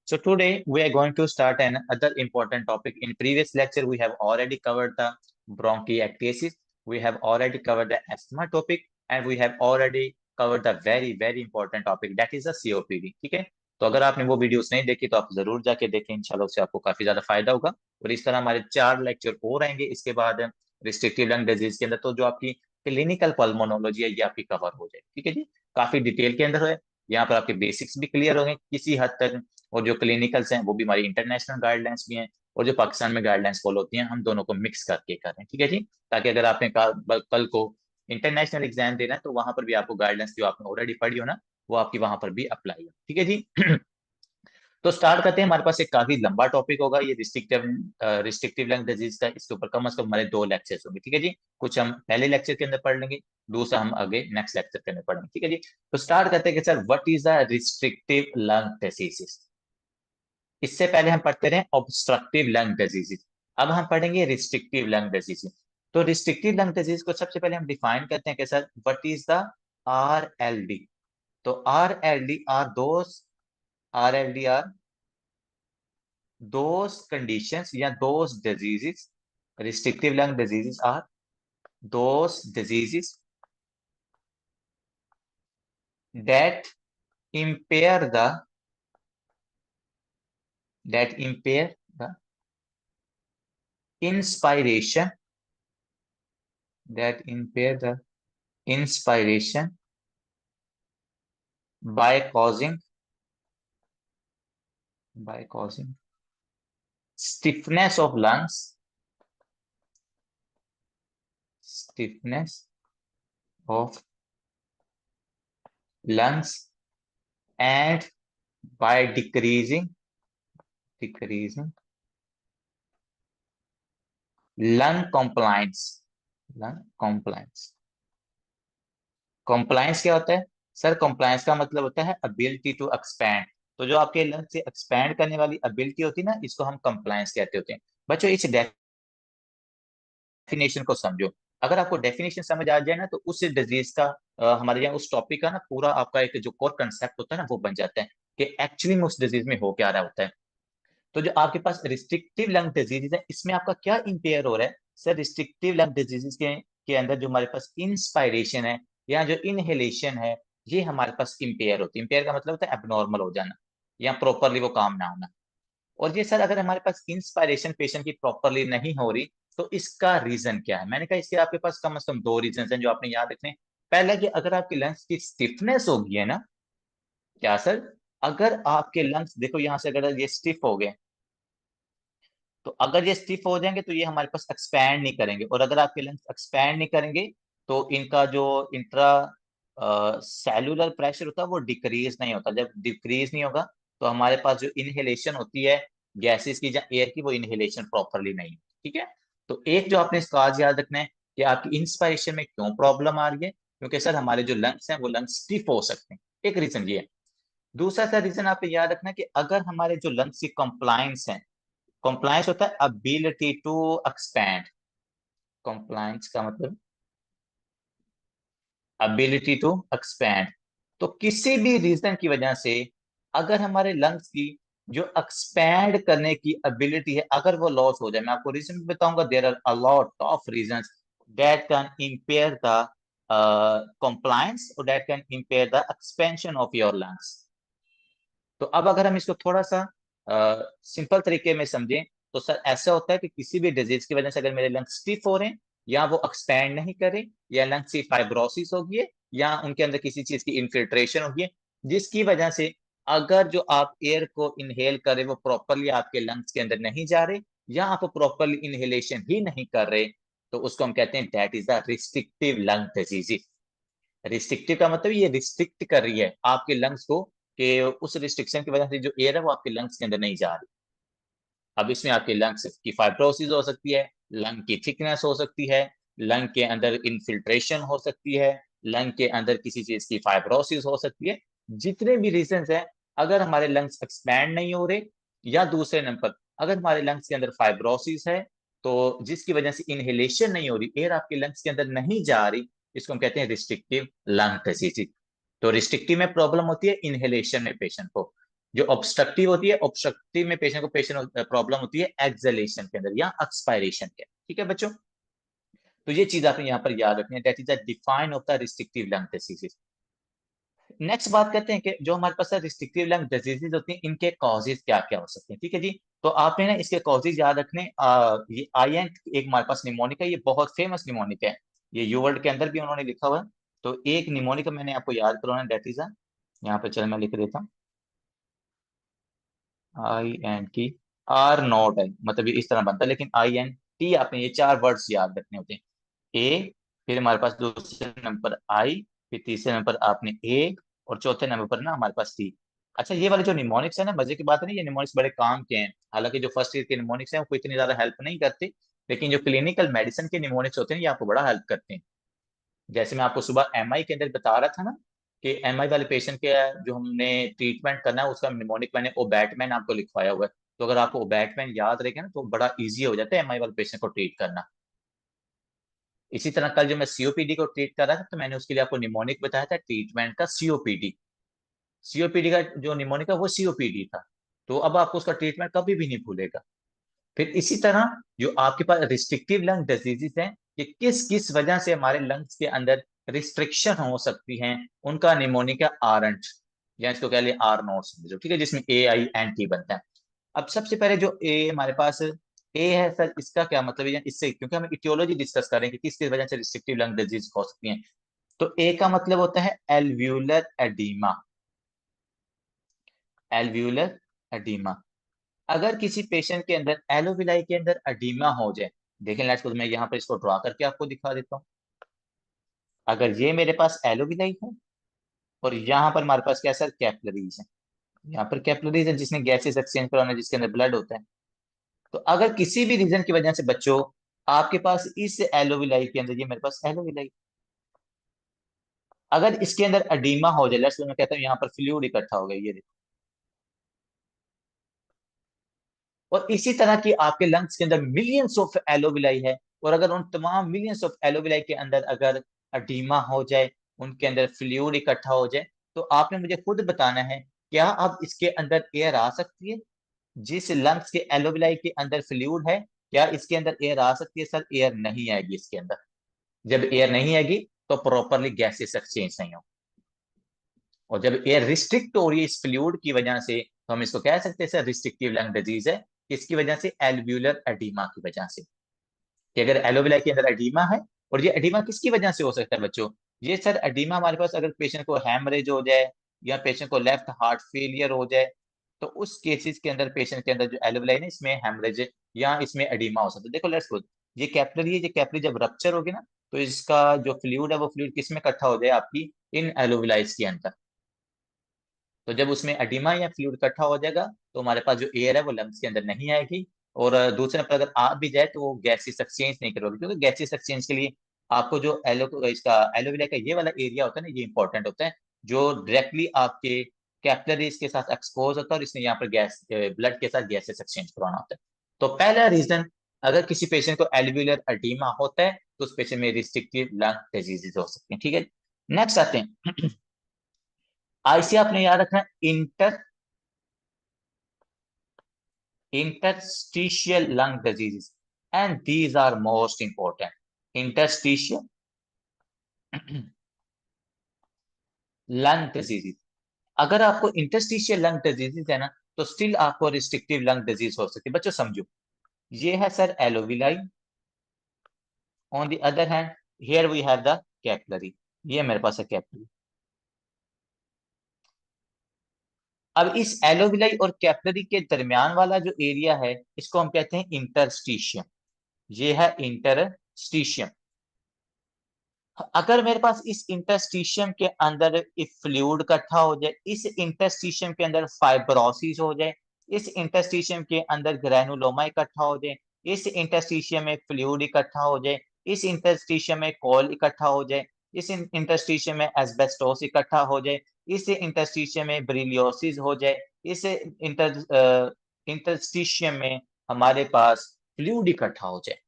So today we are going to start another important topic. In previous lecture, we have already covered the bronchiectasis. We have already covered the asthma topic, and we have already covered the very important topic that is the COPD. ठीक है? तो अगर आपने वो videos नहीं देखी तो आप जरूर जाके देखें, इंशाल्लाह उससे आपको काफी ज्यादा फायदा होगा। और इस तरह हमारे 4 लेक्चर और आएंगे इसके बाद रिस्ट्रिक्टिव लंग डिजीज के अंदर, तो जो आपकी क्लिनिकल पल्मोनोलॉजी है ये आपकी कवर हो जाए। ठीक है जी, काफी डिटेल के अंदर है। यहाँ पर आपके बेसिक्स भी क्लियर होंगे किसी हद तक, और जो क्लिनिकल्स हैं वो भी हमारी इंटरनेशनल गाइडलाइंस भी हैं, और जो पाकिस्तान में गाइडलाइंस फॉलो होती हैं हम दोनों को मिक्स करके करें। ठीक है जी, ताकि अगर आपने कल को इंटरनेशनल एग्जाम देना है तो वहां पर भी आपको गाइडलाइंस जो आपने ऑलरेडी पढ़ी हो ना, वो आपकी वहां पर भी अप्लाई हो। ठीक है जी। तो स्टार्ट करते हैं। हमारे पास एक काफी लंबा टॉपिक होगा ये रिस्ट्रिक्टिव लंग डिजीज का। इसके ऊपर कम से कम हमारे 2 लेक्चर्स होंगे। ठीक है जी, कुछ हम पहले लेक्चर के अंदर पढ़ लेंगे, दूसरा हम आगे नेक्स्ट लेक्चर के अंदर पढ़ेंगे। ठीक है जी, तो स्टार्ट करते हैं कि sir what is the restrictive lung disease. इससे पहले हम पढ़ते रहे ऑब्स्ट्रक्टिव लंग डिजीज, अब हम पढ़ेंगे रिस्ट्रिक्टिव लंग डिजीज। तो रिस्ट्रिक्टिव लंग डिजीज को सबसे पहले हम डिफाइन करते हैं कि sir what is the RLD। तो RLD आर those conditions या those diseases, restrictive lung diseases are those diseases that impair the inspiration that impair the inspiration by causing stiffness of lungs, and by decreasing lung compliance। compliance क्या होता है sir? compliance का मतलब होता है ability to expand। तो जो आपके लंग से एक्सपैंड करने वाली एबिलिटी होती है ना, इसको हम कंप्लायंस कहते होते हैं। बच्चों इस डेफिनेशन को समझो। अगर आपको डेफिनेशन समझ आ जाए ना तो उस डिजीज का हमारे यहाँ उस टॉपिक का ना पूरा आपका एक जो कोर कंसेप्ट होता है ना वो बन जाता है कि एक्चुअली में उस डिजीज में हो क्या रहा होता है। तो जो आपके पास रिस्ट्रिक्टिव लंग डिजीज है इसमें आपका क्या इंपेयर हो रहा है सर? रिस्ट्रिक्टिव लंग डिजीज के अंदर जो हमारे पास इंस्पायरेशन है या जो इनहेलेशन है ये हमारे पास इंपेयर होती है। इंपेयर का मतलब होता है एबनॉर्मल हो जाना या प्रॉपरली वो काम ना होना। और ये सर अगर हमारे पास इंस्पायरेशन पेशेंट की प्रॉपरली नहीं हो रही तो इसका रीजन क्या है? मैंने कहा इसके आपके पास कम से कम 2 रीजन हैं जो आपने याद रखने हैं। पहला कि अगर आपकी लंग्स की स्टिफनेस होगी है ना, क्या सर? अगर आपके लंग्स देखो यहाँ से अगर ये स्टिफ हो गए तो अगर ये स्टिफ हो जाएंगे तो ये हमारे पास एक्सपैंड नहीं करेंगे, और अगर आपके लंग्स एक्सपैंड नहीं करेंगे तो इनका जो इंट्रा सेलुलर प्रेशर होता है वो डिक्रीज नहीं होता। जब डिक्रीज नहीं होगा तो हमारे पास जो इनहेलेशन होती है गैसेस की या एयर की, वो इनहेलेशन प्रॉपरली नहीं होती। ठीक है, तो एक जो आपने इसका आज याद रखना है कि आपकी इंस्पायरेशन में क्यों प्रॉब्लम आ रही है, क्योंकि सर हमारे जो लंग्स हैं वो लंग्स स्टिफ हो सकते हैं, एक रीजन ये है। दूसरा सा रीजन आप याद रखना कि अगर हमारे जो लंग्स की कंप्लायंस है, कंप्लायंस होता है अबिलिटी टू एक्सपैंड, कंप्लायंस का मतलब अबिलिटी टू एक्सपैंड। तो किसी भी रीजन की वजह से अगर हमारे लंग्स की जो एक्सपैंड करने की एबिलिटी है अगर वो लॉस हो जाए, मैं आपको रीजन भी बताऊंगा, there are a lot of reasons that can impair the compliance और that can impair the expansion of your lungs. तो अब अगर हम इसको थोड़ा सा सिंपल तरीके में समझें तो सर ऐसा होता है कि किसी भी डिजीज की वजह से अगर मेरे लंग्स स्टिफ हो रहे हैं या वो एक्सपैंड नहीं कर रहे या लंग्स की फाइब्रोसिस होगी है या उनके अंदर किसी चीज की इन्फिल्ट्रेशन होगी है, जिसकी वजह से अगर जो आप एयर को इनहेल कर रहे वो प्रॉपरली आपके लंग्स के अंदर नहीं जा रहे या आप प्रॉपरली इनहेलेशन ही नहीं कर रहे, तो उसको हम कहते हैं that is the restrictive lung disease. Restrictive का मतलब ये रिस्ट्रिक्ट कर रही है आपके लंग्स को, कि उस रिस्ट्रिक्शन की वजह से जो एयर है वो आपके लंग्स के अंदर नहीं जा रही। अब इसमें आपके लंग्स की फाइब्रोसिस हो सकती है, लंग की थिकनेस हो सकती है, लंग के अंदर इन्फिल्ट्रेशन हो सकती है, लंग के अंदर किसी चीज की फाइब्रोसिस हो सकती है। जितने भी रीजन है, अगर हमारे लंग्स एक्सपैंड नहीं हो रहे या दूसरे नंबर अगर हमारे लंग्स के अंदर फाइब्रोसिस है तो जिसकी वजह से इनहेलेशन नहीं हो रही, एयर आपके लंग्स के अंदर नहीं जा रही, इसको हम कहते हैं रिस्ट्रिक्टिव लंग डिजीज। तो रिस्ट्रिक्टिव में प्रॉब्लम होती है इनहेलेशन में पेशेंट को, जो ऑब्स्ट्रक्टिव होती है, ऑब्स्ट्रक्टिव में पेशेंट प्रॉब्लम होती है एक्सलेशन के अंदर या एक्सपायरेशन के, ठीक है बच्चों। तो ये चीज आपने यहाँ पर याद रखनी है, that is the define of the restrictive lung diseases. Next बात करते हैं कि जो हमारे पास रिस्ट्रिक्टिव लंग डिजीजेज होती हैं, इनके कॉजेज क्या क्या हो सकते हैं, ठीक है जी। तो आपने ना इसके कॉजेज याद रखने। ये आईएन एक हमारे पास निमोनिक है, ये बहुत फेमस निमोनिक है, ये यूवर्ल्ड के अंदर भी उन्होंने लिखा हुआ है। तो एक निमोनिक मैंने आपको याद करवाना, दैट इज यहाँ पे चल मैं लिख देता हूँ, INT R0 है, मतलब ये इस तरह बनता है, लेकिन INT आपने ये चार वर्ड्स याद रखने होते हैं। ए, फिर हमारे पास दूसरे नंबर आई, फिर तीसरे नंबर आपने ए, और चौथे नंबर पर ना हमारे पास टी। अच्छा, ये वाले जो निमोनिक्स है ना, मजे की बात है ना, ये निमोनिक्स बड़े काम के हैं। हालांकि जो फर्स्ट ईयर के निमोनिक्स हैं वो इतनी ज्यादा हेल्प नहीं करते, लेकिन जो क्लिनिकल मेडिसिन के निमोनिक्स होते हैं ये आपको बड़ा हेल्प करते हैं। जैसे मैं आपको सुबह MI के अंदर बता रहा था ना, कि MI वाले पेशेंट के जो हमने ट्रीटमेंट करना है उसका निमोनिक मैंने ओबैटमैन आपको लिखवाया हुआ है। तो अगर आपको ओबैटमैन याद रहेगा ना, तो बड़ा इजी हो जाता है MI वाले पेशेंट को ट्रीट करना। इसी तरह कल जो मैं COPD को ट्रीट कर रहा था, तो मैंने उसके लिए आपको निमोनिक बताया था ट्रीटमेंट का, COPD। COPD का जो निमोनिक है वो COPD था। तो अब आपको उसका ट्रीटमेंट कभी भी नहीं भूलेगा। फिर इसी तरह जो आपके पास रिस्ट्रिक्टिव लंग डिजीजेस हैं, कि किस किस वजह से हमारे लंग्स के अंदर रिस्ट्रिक्शन हो सकती हैं, उनका निमोनिक है आरंट, या इसको कह लें R0 समझो, ठीक है, जिसमें AINT बनता है। अब सबसे पहले जो ए हमारे पास ए है सर, इसका क्या मतलब है, इससे क्योंकि हम इटियोलॉजी डिस्कस करें कि किस किस वजह से रिस्ट्रिक्टिव लंग डिजीज हो सकती हैं। तो ए का मतलब होता है एल्व्यूलर एडीमा। एल्व्यूलर एडीमा, अगर किसी पेशेंट के अंदर एलोविलाई के अंदर एडीमा हो जाए, देखें लेट्स सपोज मैं यहाँ पर इसको ड्रॉ करके आपको दिखा देता हूँ। अगर ये मेरे पास एलोविलाई है, और यहाँ पर हमारे पास क्या है सर, कैपिलरीज है। यहाँ पर कैपिलरीज है जिसने गैसेस एक्सचेंज कराना है, जिसके अंदर ब्लड होता है। तो अगर किसी भी रीजन की वजह से बच्चों आपके पास इस एलोविलाई के अंदर, ये मेरे पास एलोविलाई, अगर इसके अंदर एडीमा हो जाए, लेट्स मैं कहता हूँ यहाँ पर फ्लूइड इकट्ठा हो गया, ये देखो। और इसी तरह की आपके लंग्स के अंदर मिलियंस ऑफ एलोविलाई है, और अगर उन तमाम मिलियंस ऑफ एलोविलाई के अंदर अगर एडीमा हो जाए, उनके अंदर फ्लूइड इकट्ठा हो जाए, तो आपने मुझे खुद बताना है, क्या अब इसके अंदर एयर आ सकती है? जिस लंग्स के एलोविलाई के अंदर फ्लूइड है, क्या इसके अंदर एयर आ सकती है? सर एयर नहीं आएगी इसके अंदर। जब एयर नहीं आएगी तो प्रॉपरली गैसेस एक्सचेंज नहीं हो, और जब एयर रिस्ट्रिक्ट हो रही है इस फ्लूइड की वजह से, तो हम इसको कह सकते हैं सर रिस्ट्रिक्टिव लंग डिजीज है। किसकी वजह से? एल्व्यूलर एडीमा की वजह से। कि अगर एलोविलाई के अंदर एडीमा है, और ये एडीमा किसकी वजह से हो सकता है बच्चों? ये सर एडीमा हमारे पास अगर पेशेंट को हैमरेज हो जाए, या पेशेंट को लेफ्ट हार्ट फेलियर हो जाए, तो उस केसेस के अंदर पेशेंट के अंदर जो एलोविलाई है इसमें हैमरेज या इसमें एडीमा हो सकता है। देखो लेट्स सपोज ये कैपिलरी है, ये कैपिलरी जब रप्चर होगी ना, तो इसका जो फ्लूइड है वो फ्लूइड किस में इकट्ठा हो जाए? आपकी इन एलोविलाइज के अंदर। तो जब उसमें एडिमा या फ्लूइड इकट्ठा हो जाएगा, तो हमारे पास जो एयर है वो लंग्स के अंदर नहीं आएगी, और दूसरे पर अगर आ भी जाए तो वो गैसेस एक्सचेंज नहीं करोगे, क्योंकि गैसेस एक्सचेंज के लिए आपको जो इसका एलोविला का ये वाला एरिया होता है ना, ये इंपॉर्टेंट होता है, जो डायरेक्टली आपके कैपिलरीज के साथ एक्सपोज होता है, और इसने यहाँ पर गैस ब्लड के साथ गैसेस एक्सचेंज करवाना होता है। तो पहला रीजन, अगर किसी पेशेंट को एल्व्यूलर एडीमा होता है, तो उस पेशेंट में रिस्ट्रिक्टिव लंग डिजीजेज हो सकते हैं, ठीक है। नेक्स्ट आते हैं IC, आपने याद रखना है interstitial lung diseases, and these are most important. Interstitial lung diseases, अगर आपको इंटरस्टिशियल लंग डिजीज है ना, तो स्टिल आपको रिस्ट्रिक्टिव लंग डिजीज हो सकती है बच्चों, समझो। ये है sir alveoli, on the other hand here we have the capillary, ये मेरे पास है कैपिलरी। अब इस एलोविलाई और कैपिलरी के दरमियान वाला जो एरिया है, इसको हम कहते हैं इंटरस्टिशियम। ये है इंटरस्टिशियम। अगर मेरे पास इस इंटरस्टिशियम के अंदर एक फ्लूइड इकट्ठा हो जाए, इस इंटरस्टिशियम के अंदर फाइब्रोसिस हो जाए, इस इंटरस्टिशियम के अंदर ग्रैनुलोमा इकट्ठा हो जाए, इस इंटरस्टिशियम में फ्लूइड इकट्ठा हो जाए, इस इंटरस्टिशियम में कॉल इकट्ठा हो जाए, इस इंटरस्टिशियम में एस्बेस्टोस इकट्ठा हो जाए, इस इंटरस्टिशियम में ब्रिलियोसिस हो जाए, इस इंटरस्टिशियम में हमारे पास फ्लूइड इकट्ठा हो जाए,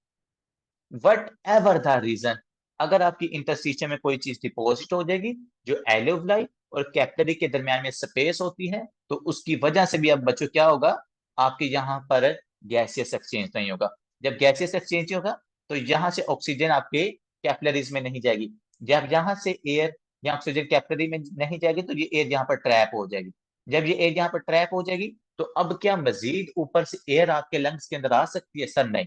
वट एवर द रीजन, अगर आपकी इंटरस्टिशियम में कोई चीज डिपॉजिट हो जाएगी, जो एलोविलाई और कैपिलरी के दरमियान में स्पेस होती है, तो उसकी वजह से भी अब बच्चों क्या होगा, आपके यहाँ पर गैसियस एक्सचेंज नहीं होगा। जब गैसियस एक्सचेंज होगा तो यहाँ से ऑक्सीजन आपके कैपिलरीज में नहीं जाएगी। जब यहाँ से एयर या ऑक्सीजन कैपिलरी में नहीं जाएगी तो ये एयर यहाँ पर ट्रैप हो जाएगी। जब ये एयर यहाँ पर ट्रैप हो जाएगी तो अब क्या मजीद ऊपर से एयर आपके लंग्स के अंदर आ सकती है? सर नहीं,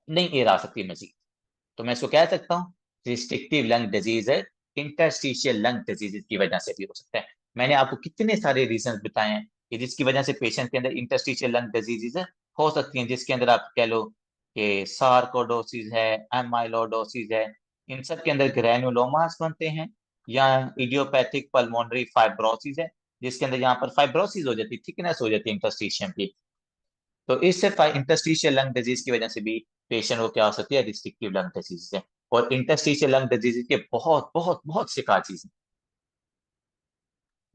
नहीं एयर आ सकती है मजीद। तो मैं इसको कह सकता हूँ रिस्ट्रिक्टिव लंग डिजीज है, इंटरस्टिशियल लंग डिजीज की वजह से भी हो सकता है। मैंने आपको कितने सारे रीजन बताए हैं कि जिसकी वजह से पेशेंट के अंदर इंटरस्टिशियल लंग डिजीज हो सकती हैं, जिसके अंदर आप कह लो कि सार्कोडोसिस है, एमाइलोडोसिस है, इन सब के अंदर ग्रैनुलोमास बनते हैं, या इडियोपैथिक पल्मोनरी फाइब्रोसिस है, जिसके अंदर यहाँ पर फाइब्रोसिस हो जाती है, थिकनेस हो जाती है इंटरस्टिशियम की। तो इससे इंटरस्टिशियल लंग डिजीज की वजह से भी पेशेंट को क्या हो सकती है, रिस्ट्रिक्टिव लंग डिजीज है। और इंटरस्टिशियल लंग डिजीज के बहुत बहुत बहुत से काजेज हैं।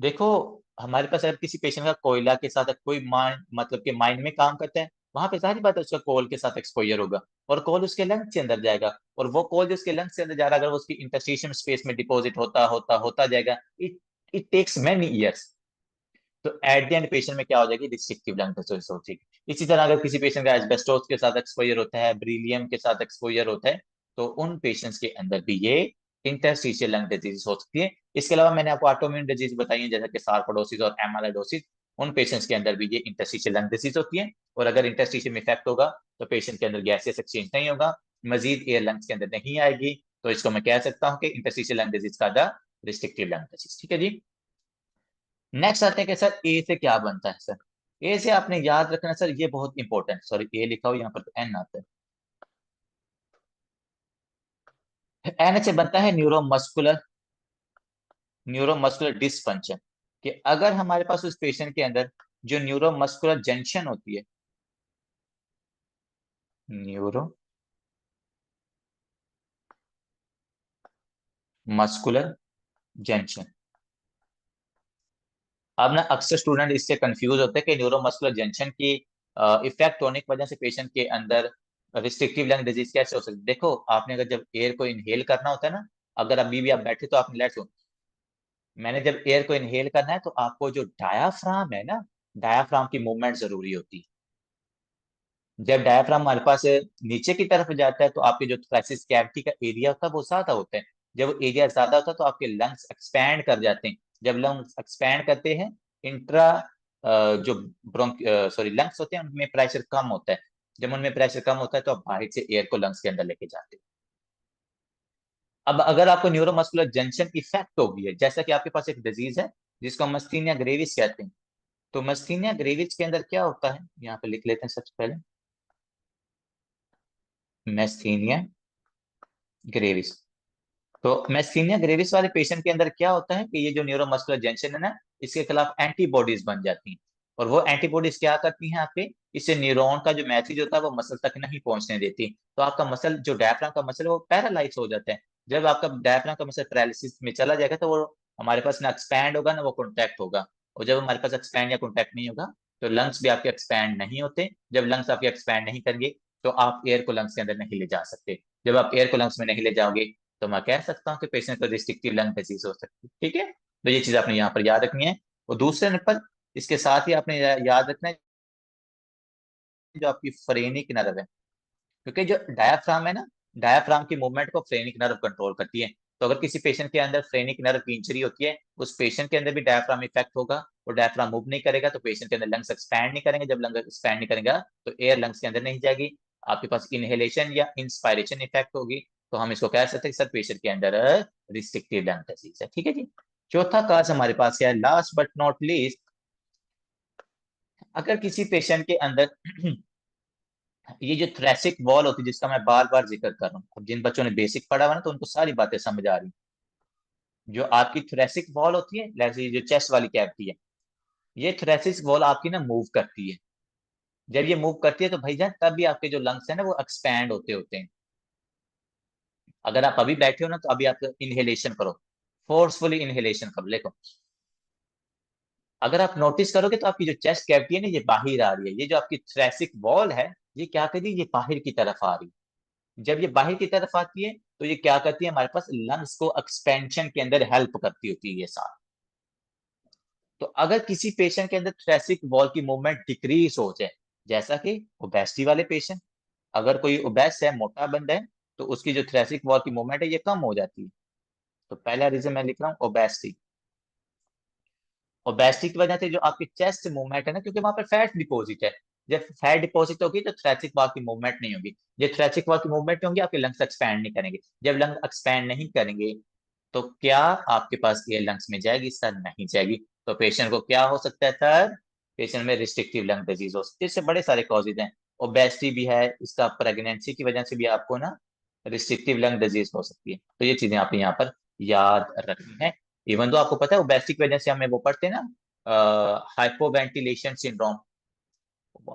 देखो, हमारे पास अगर किसी पेशेंट का कोयला के साथ कोई माइंड मतलब कि माइंड में काम करता है, वहां पे सारी बात है उसका कोल के साथ एक्सपोजर होगा और कोल उसके लंग्स के अंदर जाएगा, और वो कोल जो उसके लंग्स के अंदर जा रहा है अगर वो उसकी इंटरस्टिशियल स्पेस में डिपॉजिट होता होता होता जाएगा, it it takes many years. तो एट द एंड पेशेंट में क्या हो जाएगी, रिस्ट्रिक्टिव लंग डिजीज हो जाएगी। इसी तरह अगर किसी पेशेंट का एस्बेस्टोस के साथ एक्सपोजर होता है, ब्रीलियम के साथ एक्सपोजर होता है, तो उन पेशेंट्स के अंदर भी ये इंटरस्टिशियल लंग डिजीज हो सकती है। इसके अलावा मैंने आपको ऑटोइम्यून डिजीज बताई है, जैसे कि सार्कोडोसिस और एमाइलोइडोसिस, उन पेशेंट्स के अंदर भी ये इंटरस्टिशियल लंग डिजीज होती है। और अगर इंटरस्टिशियल में इफेक्ट होगा तो पेशेंट के अंदर गैसियस एक्सचेंज नहीं होगा, मजीद एयर लंग्स के अंदर नहीं आएगी, तो इसको मैं कह सकता हूँ कि इंटरस्टिशियल लंग डिजीज का द रिस्ट्रिक्टिव लंग डिजीज। ठीक है जी। नेक्स्ट आते हैं कि सर ए से क्या बनता है। सर ए से आपने याद रखना सर, ये बहुत इंपॉर्टेंट, सॉरी ए लिखा हो यहाँ पर तो एन आता है। एन से बनता है न्यूरोमस्कुलर डिसफंक्शन, कि अगर हमारे पास उस पेशेंट के अंदर जो न्यूरोमस्कुलर जंक्शन होती है, न्यूरो मस्कुलर जंक्शन। अब ना अक्सर स्टूडेंट इससे कंफ्यूज होते हैं कि न्यूरोमस्कुलर जंक्शन की इफेक्ट होने की वजह से पेशेंट के अंदर रिस्ट्रिक्टिव लंग डिजीज कैसे हो सकती है। देखो, आपने अगर जब एयर को इनहेल करना होता है ना, अगर अभी भी आप बैठे तो आपने लेट्स, मैंने जब एयर को इनहेल करना है तो आपको जो डायाफ्राम है ना, डायाफ्राम की मूवमेंट जरूरी होती है। जब डायाफ्राम हमारे पास नीचे की तरफ जाता है तो आपके जो थोरेसिक कैविटी का एरिया होता है वो ज्यादा होता है। जब वो एरिया ज्यादा होता है तो आपके लंग्स एक्सपैंड कर जाते हैं। जब लंग्स एक्सपैंड करते हैं, इंट्रा जो ब्रोंक सॉरी लंग्स होते हैं उनमें प्रेशर कम होता है। जब उनमें प्रेशर कम होता है तो आप बाहर से एयर को लंग्स के अंदर लेके जाते हैं। अब अगर आपको न्यूरोमस्कुलर जंक्शन इफेक्ट हो गई है, जैसा कि आपके पास एक डिजीज है जिसको मस्थीनिया ग्रेविस कहते हैं, तो मस्थीनिया ग्रेविस के अंदर क्या होता है, यहाँ पे लिख लेते हैं सबसे पहले, मैस्थीनिया ग्रेविस। तो मैस्थीनिया ग्रेविस वाले पेशेंट के अंदर क्या होता है कि ये जो न्यूरोमस्कुलर जंक्शन है ना, इसके खिलाफ एंटीबॉडीज बन जाती हैं। और वो एंटीबॉडीज क्या करती हैं आपके, इससे न्यूरॉन का जो मैसेज होता है वो मसल तक नहीं पहुंचने देती, तो आपका मसल जो डायफ्राम का मसल है वो पैरालाइज हो जाता है। जब आपका डायफ्राम का मसल पैरालिसिस में चला जाएगा तो वो हमारे पास ना एक्सपैंड होगा ना वो कॉन्ट्रैक्ट होगा। और जब हमारे पास एक्सपैंड या कॉन्ट्रैक्ट नहीं होगा तो लंग्स भी आपके एक्सपैंड नहीं होते। जब लंग्स आपके एक्सपैंड नहीं करेंगे तो आप एयर को लंग्स के अंदर नहीं ले जा सकते। जब आप एयर को लंग्स में नहीं ले जाओगे तो मैं कह सकता हूँ कि पेशेंट को रिस्ट्रिक्टिव लंग डिजीज हो सकती है। ठीक है, तो ये चीज आपने यहाँ पर याद रखनी है। और दूसरे नंबर, इसके साथ ही आपने याद रखना है जो आपकी फ्रेनिक नर्व है, क्योंकि जो डायाफ्राम है ना, डायाफ्राम की मूवमेंट को फ्रेनिक नर्व कंट्रोल करती है। तो अगर किसी पेशेंट के अंदर फ्रेनिक नर्व की इंजरी होती है, उस पेशेंट के अंदर भी डायाफ्राम इफेक्ट होगा और डायाफ्राम मूव नहीं करेगा तो पेशेंट के अंदर लंग्स एक्सपैंड नहीं करेंगे। जब लंग एक्सपैंड नहीं करेगा तो एयर लंग्स के अंदर नहीं जाएगी, आपके पास इनहेलेशन या इंस्पायरेशन इफेक्ट होगी। तो हम इसको कह सकते हैं कि सर पेशेंट के अंदर रिस्ट्रिक्टिव लंग डिजीज है। ठीक है जी। चौथा काज हमारे पास है, लास्ट बट नॉट लीस्ट, अगर किसी पेशेंट के अंदर ये जो थ्रेसिक वॉल होती है जिसका मैं बार बार जिक्र कर रहा हूँ, अब जिन बच्चों ने बेसिक पढ़ा हुआ ना तो उनको सारी बातें समझ आ रही। जो आपकी थ्रेसिक वॉल होती है, जैसे ये जो चेस्ट वाली कैविटी है, ये थ्रेसिक वॉल आपकी ना मूव करती है। जब ये मूव करती है तो भाईजान तब भी आपके जो लंग्स है ना वो एक्सपैंड होते होते हैं। अगर आप अभी बैठे हो ना तो अभी आप इनहेलेशन करो, फोर्सफुली इनहेलेशन करो, देखो। अगर आप नोटिस करोगे तो आपकी जो चेस्ट कैविटी है ना ये बाहर आ रही है, ये जो आपकी थ्रेसिक वॉल है ये क्या कर रही है, ये बाहर की तरफ आ रही है। जब ये बाहर की तरफ आती है तो ये क्या करती है, हमारे पास लंग्स को एक्सपेंशन के अंदर हेल्प करती होती है ये साथ। तो अगर किसी पेशेंट के अंदर थोरेसिक वॉल की मूवमेंट डिक्रीज हो जाए, जैसा कि ओबेसिटी वाले पेशेंट, अगर कोई ओबेस है, मोटा बंदा है, तो उसकी जो थोरेसिक वॉल की मूवमेंट है ये कम हो जाती है। तो पहला रीजन मैं लिख रहा हूँ ओबेसिटी। ओबेसिटी की वजह से जो आपकी चेस्ट मूवमेंट है ना, क्योंकि वहां पर फैट डिपॉजिट है, जब फैट डिपॉजिट होगी तो थोरेसिक वॉल की मूवमेंट नहीं होगी। जब थोरेसिक वॉल की मूवमेंट नहीं होगी, आपके लंग्स एक्सपैंड नहीं करेंगे। जब लंग एक्सपैंड नहीं करेंगे तो क्या आपके पास एयर लंग्स में जाएगी सर? नहीं जाएगी। तो पेशेंट को क्या हो सकता है सर? पेशेंट में रिस्ट्रिक्टिव लंग डिजीज हो सकती है। इससे बड़े सारे कॉजेज हैं, ओबेसिटी भी है, इसका प्रेगनेंसी की वजह से भी आपको ना रिस्ट्रिक्टिव लंग डिजीज हो सकती है। तो ये चीजें आप यहाँ पर याद रखनी है। इवन तो आपको पता है ओबेसिटी की वजह से हमें वो पढ़ते हैं ना, हाइपोवेंटिलेशन सिंड्रोम,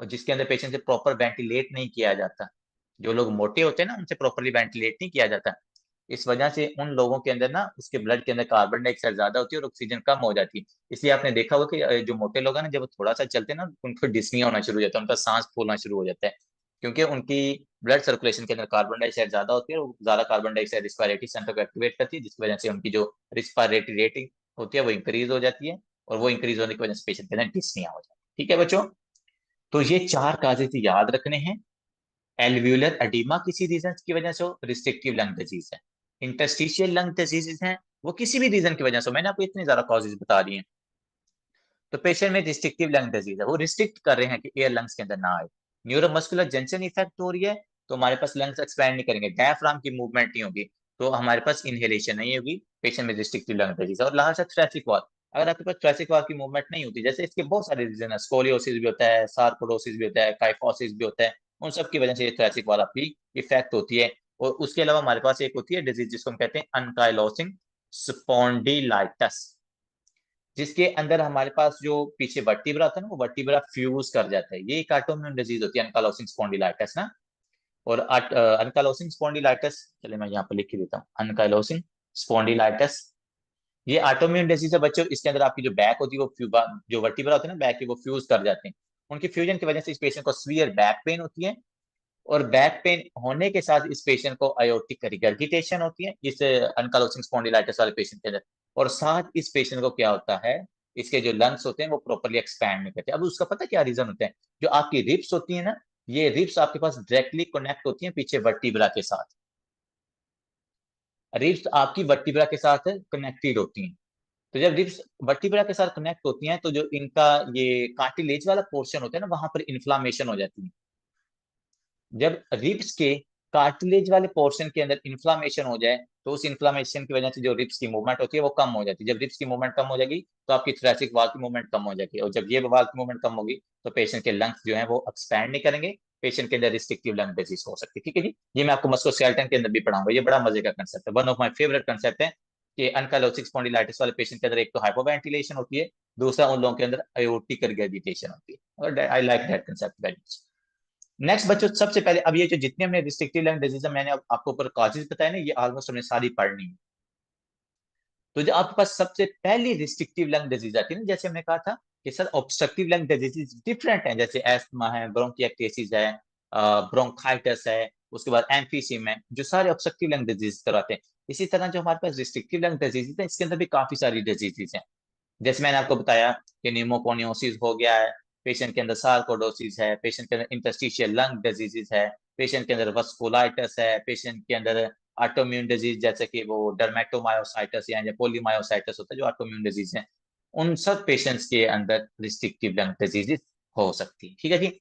जिसके अंदर पेशेंट से प्रॉपर वेंटिलेट नहीं किया जाता। जो लोग मोटे होते हैं ना, उनसे प्रॉपरली वेंटिलेट नहीं किया जाता। इस वजह से उन लोगों के अंदर ना, उसके ब्लड के अंदर कार्बन डाइऑक्साइड ज्यादा होती है और ऑक्सीजन कम हो जाती है। इसलिए आपने देखा होगा कि जो मोटे लोग हैं ना, जब वो थोड़ा सा चलते हैं ना, उनको डिस्निया होना शुरू हो जाता है, उनका सांस फूलना शुरू हो जाता है, क्योंकि उनकी ब्लड सर्कुलेशन के अंदर कार्बन डाइऑक्साइड ज्यादा होती है, और ज्यादा कार्बन डाइऑक्साइड रिस्पायरेटरी सेंटर को एक्टिवेट करती है, जिसकी वजह से उनकी जो रिस्पायरेटरी रेटिंग होती है वो इंक्रीज हो जाती है, और वो इंक्रीज होने की वजह से पेशेंट के अंदर डिस्निया हो जाती है। ठीक है बच्चों, तो ये चार काजेज याद रखने हैं। एल्व्यूलर एडिमा किसी रीजन की वजह से हो, रिस्ट्रिक्टिव लंग डिजीज है। इंटरस्टिशियल लंग डिजीजेस हैं, वो किसी भी रीजन की वजह से हो। मैंने आपको इतने ज्यादा कॉजेज बता दिए हैं। तो पेशेंट में रिस्ट्रिक्टिव लंग डिजीज है, वो रिस्ट्रिक्ट कर रहे हैं कि एयर लंग्स के अंदर ना आए। न्यूरोमस्कुलर जंक्शन इफेक्ट हो रही है, तो हमारे पास लंग्स एक्सपैंड नहीं करेंगे, डायफ्राम की मूवमेंट नहीं होगी, तो हमारे पास इनहेलेशन नहीं होगी। पेशेंट में रिस्ट्रिक्टिव लंग डिजीज है। और लास्ट थ्रेसिक वॉल, अगर आपके पास थ्रेसिक वॉल की मूवमेंट नहीं होती, जैसे इसके बहुत सारे रीजन है, स्कोलियोसिस भी होता है, सार्कोडोसिस भी होता है, काइफोसिस भी होता है, उन सब की वजह से ये थ्रेसिक वॉल आपकी इफेक्ट होती है। और उसके अलावा हमारे पास एक होती है डिजीज जिसको हम कहते हैं अनकाइलोसिंग स्पॉन्डिलाइटिस, जिसके अंदर हमारे पास जो पीछे वर्टिब्रा होता है ना, वो वर्टिब्रा फ्यूज कर जाता है। ये एक ऑटोइम्यून डिजीज होती है अनकाइलोसिंग स्पॉन्डिलाइटिस ना। और अनकाइलोसिंग स्पॉन्डिलाइटिस, चलिए मैं यहाँ पर लिख के देता हूँ, अनकाइलोसिंग स्पॉन्डिलाइटिस ये ऑटोइम्यून डिजीज है बच्चों। इसके अंदर आपकी जो बैक होती है, वो जो वर्टिब्रा होते हैं ना बैक के, वो फ्यूज कर जाते हैं। उनकी फ्यूजन की वजह से इस पेशेंट को सीवियर बैक पेन होती है, और बैक पेन होने के साथ इस पेशेंट को आयोटिक रिगर्जिटेशन होती है, इस अनकाइलोसिंग स्पॉन्डिलाइटिस वाले पेशेंट के अंदर। और साथ इस पेशेंट को क्या होता है, इसके जो लंग्स होते हैं वो प्रॉपरली एक्सपैंड नहीं करते। अब उसका पता क्या रीजन होता है? जो आपकी रिब्स होती है ना, ये रिब्स आपके पास डायरेक्टली कनेक्ट होती हैं पीछे वर्टिब्रा के साथ। रिब्स आपकी वर्टिब्रा के साथ कनेक्टेड होती हैं। तो जब रिब्स वर्टिब्रा के साथ कनेक्ट होती हैं, तो जो इनका ये कार्टिलेज वाला पोर्शन होता है ना, वहां पर इन्फ्लामेशन हो जाती है। जब रिब्स के कार्टिलेज वाले पोर्शन के अंदर इन्फ्लामेशन हो जाए, तो उस इन्फ्लामेशन की वजह से जो रिब्स की मूवमेंट होती है वो कम हो जाती है। जब रिब्स की मूवमेंट कम हो जाएगी, तो आपकी थोरैसिक वाल की मूवमेंट कम हो जाएगी, और जब ये वाल की मूवमेंट कम होगी, तो पेशेंट के लंग्स जो है वो एक्सपैंड नहीं करेंगे, पेशेंट के अंदर रिस्ट्रिक्टिव लंग डिजीज हो सकती है। ठीक है जी, ये मैं आपको मस्कुलोस्केलेटन के अंदर भी पढ़ाऊंगा। ये बड़ा मजे का कंसेप्ट है, one of my favourite concept है, कि अनकाइलोसिक स्पॉन्डिलाइटिस वाले पेशेंट के अंदर एक तो हाइपोवेंटिलेशन होती है, दूसरा उन लोगों के अंदर अयोर्टिक रिगर्जिटेशन होती है। और I like that concept very much. Next बच्चों, सबसे पहले अब ये जो जितने हमने रिस्ट्रिक्टिव लंग डिजीज मैंने आपको ऊपर कॉजेज बताए ना, ये ऑलमोस्ट हमने सारी पढ़नी है। तो जो आपके पास सबसे पहली रिस्ट्रिक्टिव लंग डिजीज आती है ना, जैसे हमने कहा था कि sir obstructive lung disease different है, जैसे एस्थमा है, ब्रोंकिएक्टेसिस है, ब्रोंकाइटिस है, उसके बाद एम्फीसीम है, जो सारे ऑब्स्ट्रक्टिव लंग डिजीज कराते हैं। इसी तरह जो हमारे पास रिस्ट्रिक्टिव लंग डिजीज है, इसके अंदर भी काफी सारी डिजीजेज हैं। जैसे मैंने आपको बताया कि न्यूमोकोनियोसिस हो गया है, पेशेंट के अंदर सार्कोडोसिस है, पेशेंट के अंदर इंटरस्टिशियल लंग डिजीजेस है, पेशेंट के अंदर वस्कुलाइटिस है, पेशेंट के अंदर ऑटोइम्यून डिजीज जैसे कि वो डर्मेटोमायोसाइटिस या पोलीमायोसाइटिस होता है, जो ऑटोइम्यून डिजीज है, उन सब पेशेंट्स के अंदर रिस्ट्रिक्टिव लंग डिजीजेस हो सकती है। ठीक है जी,